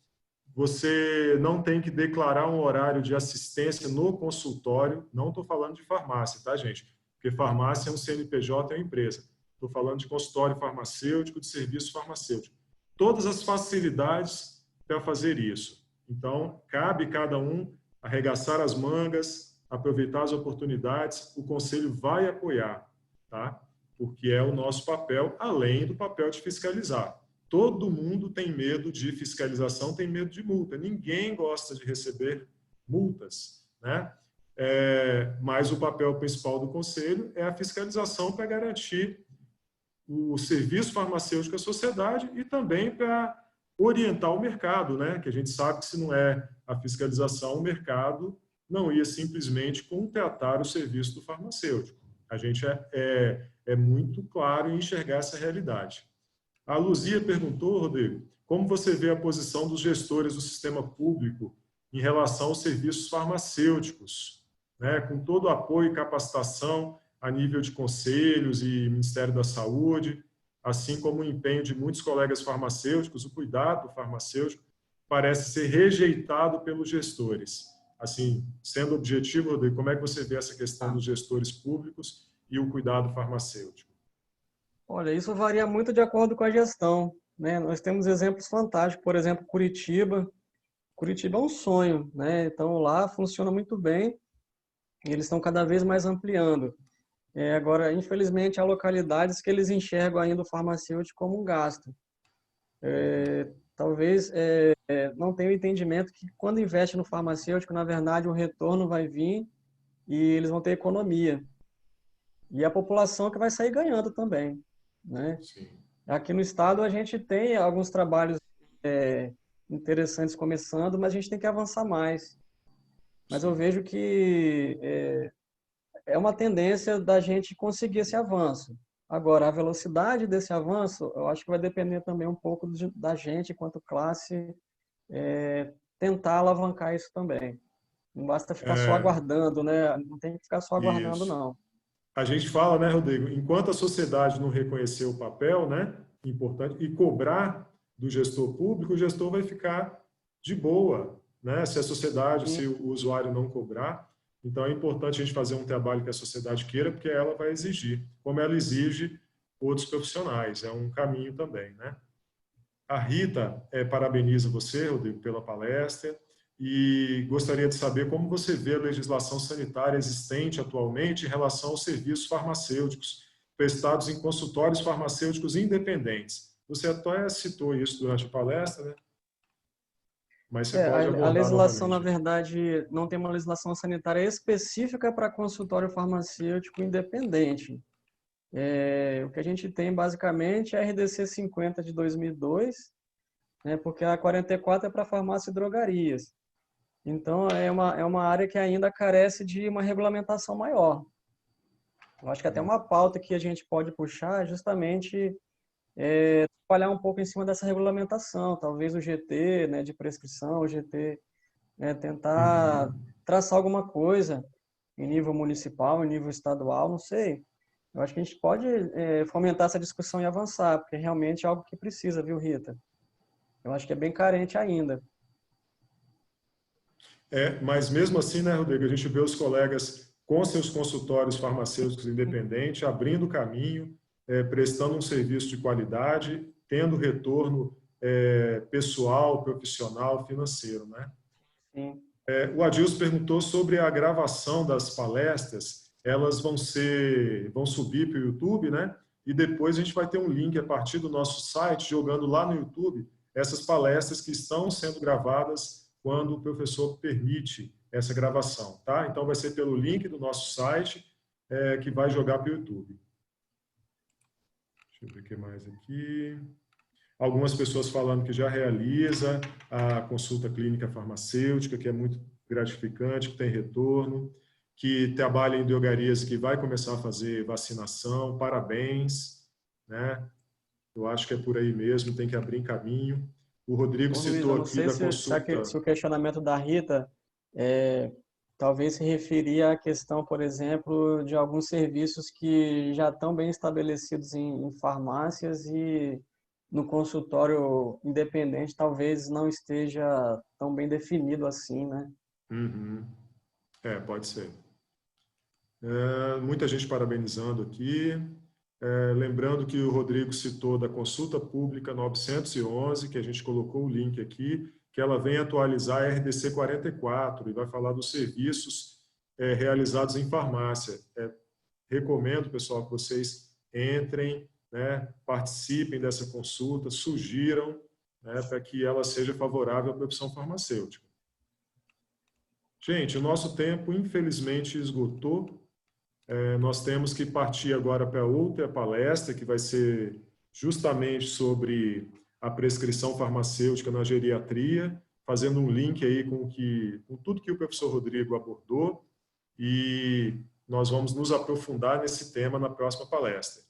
Você não tem que declarar um horário de assistência no consultório. Não estou falando de farmácia, tá, gente? Porque farmácia é um CNPJ, é uma empresa. Estou falando de consultório farmacêutico, de serviço farmacêutico. Todas as facilidades para fazer isso. Então, cabe cada um arregaçar as mangas, aproveitar as oportunidades. O conselho vai apoiar, tá? Porque é o nosso papel, além do papel de fiscalizar. Todo mundo tem medo de fiscalização, tem medo de multa. Ninguém gosta de receber multas, né? Mas o papel principal do conselho é a fiscalização para garantir o serviço farmacêutico à sociedade e também para orientar o mercado, né? Que a gente sabe que se não é a fiscalização, o mercado não ia simplesmente contratar o serviço do farmacêutico. A gente é muito claro em enxergar essa realidade. A Luzia perguntou, Rodrigo, como você vê a posição dos gestores do sistema público em relação aos serviços farmacêuticos, né? Com todo o apoio e capacitação a nível de conselhos e Ministério da Saúde, assim como o empenho de muitos colegas farmacêuticos, o cuidado farmacêutico parece ser rejeitado pelos gestores. Assim, sendo objetivo, Rodrigo, como é que você vê essa questão dos gestores públicos e o cuidado farmacêutico?
Olha, isso varia muito de acordo com a gestão, né? Nós temos exemplos fantásticos, por exemplo, Curitiba. Curitiba é um sonho, né? Então lá funciona muito bem e eles estão cada vez mais ampliando. Agora, infelizmente, há localidades que eles enxergam ainda o farmacêutico como um gasto. Talvez não tenham entendimento que quando investe no farmacêutico, na verdade, o retorno vai vir e eles vão ter economia. E a população que vai sair ganhando também, né?
Sim.
Aqui no estado a gente tem alguns trabalhos interessantes começando, mas a gente tem que avançar mais. Mas eu vejo que é uma tendência da gente conseguir esse avanço. Agora, a velocidade desse avanço, eu acho que vai depender também um pouco da gente, enquanto classe, tentar alavancar isso também. Não basta ficar só aguardando, né? Não tem que ficar só aguardando,
Isso.
não.
A gente fala, né, Rodrigo, enquanto a sociedade não reconhecer o papel, né, importante, e cobrar do gestor público, o gestor vai ficar de boa, né, se a sociedade,
Sim.
se o usuário não cobrar. Então, é importante a gente fazer um trabalho que a sociedade queira, porque ela vai exigir, como ela exige outros profissionais. É um caminho também, né? A Rita parabeniza você, Rodrigo, pela palestra e gostaria de saber como você vê a legislação sanitária existente atualmente em relação aos serviços farmacêuticos prestados em consultórios farmacêuticos independentes. Você até citou isso durante a palestra, né? Mas você pode
A
abordar
legislação, na
novamente.
verdade, não tem uma legislação sanitária específica para consultório farmacêutico independente. O que a gente tem, basicamente, é a RDC 50 de 2002, né, porque a 44 é para farmácia e drogarias. Então, é uma área que ainda carece de uma regulamentação maior. Eu acho que até uma pauta que a gente pode puxar é justamente trabalhar um pouco em cima dessa regulamentação, talvez o GT, né, de prescrição, o GT, né, tentar traçar alguma coisa em nível municipal, em nível estadual, não sei. Eu acho que a gente pode fomentar essa discussão e avançar, porque realmente é algo que precisa, viu, Rita? Eu acho que é bem carente ainda.
Mas mesmo assim, né, Rodrigo, a gente vê os colegas com seus consultórios farmacêuticos independentes, abrindo caminho, prestando um serviço de qualidade, tendo retorno pessoal, profissional, financeiro, né?
Sim.
O Adilson perguntou sobre a gravação das palestras. Elas vão subir para o YouTube, né? E depois a gente vai ter um link a partir do nosso site, jogando lá no YouTube essas palestras que estão sendo gravadas quando o professor permite essa gravação, tá? Então vai ser pelo link do nosso site que vai jogar para o YouTube. Deixa eu ver o que mais aqui. Algumas pessoas falando que já realiza a consulta clínica farmacêutica, que é muito gratificante, que tem retorno, que trabalha em drogarias, que vai começar a fazer vacinação. Parabéns, né? Eu acho que é por aí mesmo, tem que abrir caminho. O Rodrigo
Ô, Luiz, eu
citou
não
aqui
sei
da
se
consulta.
o questionamento da Rita talvez se referia à questão, por exemplo, de alguns serviços que já estão bem estabelecidos em farmácias e no consultório independente talvez não esteja tão bem definido assim, né?
Uhum. Pode ser. Muita gente parabenizando aqui. Lembrando que o Rodrigo citou da consulta pública 911, que a gente colocou o link aqui, que ela vem atualizar a RDC 44 e vai falar dos serviços realizados em farmácia. Recomendo, pessoal, que vocês entrem, né, participem dessa consulta, sugiram, né, para que ela seja favorável à profissão farmacêutica. Gente, o nosso tempo, infelizmente, esgotou. Nós temos que partir agora para outra palestra, que vai ser justamente sobre a prescrição farmacêutica na geriatria, fazendo um link aí com tudo que o professor Rodrigo abordou, e nós vamos nos aprofundar nesse tema na próxima palestra.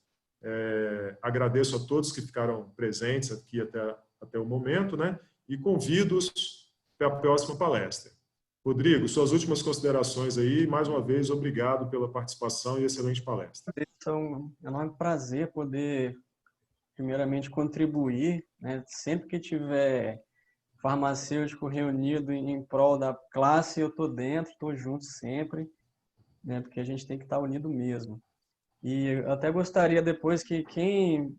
Agradeço a todos que ficaram presentes aqui até o momento, né? E convido-os para a próxima palestra. Rodrigo, suas últimas considerações aí. Mais uma vez, obrigado pela participação e excelente palestra.
É um enorme prazer poder, primeiramente, contribuir, né? Sempre que tiver farmacêutico reunido em prol da classe, eu estou dentro, estou junto sempre, né? Porque a gente tem que estar unido mesmo. E eu até gostaria depois que quem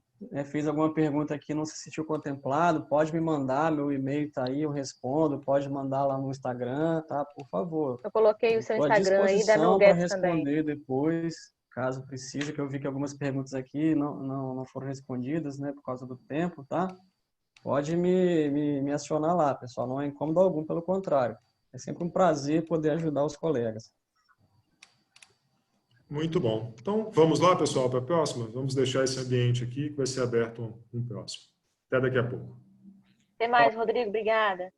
fez alguma pergunta aqui não se sentiu contemplado, pode me mandar, meu e-mail está aí, eu respondo, pode mandar lá no Instagram, tá? Por favor.
Eu coloquei o seu
Estou à
Instagram aí, da
disposição para
Nuggets também.
responder depois, caso precise, que eu vi que algumas perguntas aqui não foram respondidas, né, por causa do tempo, tá? Pode me acionar lá, pessoal, não é incômodo algum, pelo contrário. É sempre um prazer poder ajudar os colegas.
Muito bom. Então, vamos lá, pessoal, para a próxima? Vamos deixar esse ambiente aqui, que vai ser aberto um próximo. Até daqui a pouco.
Até mais, Rodrigo. Obrigada.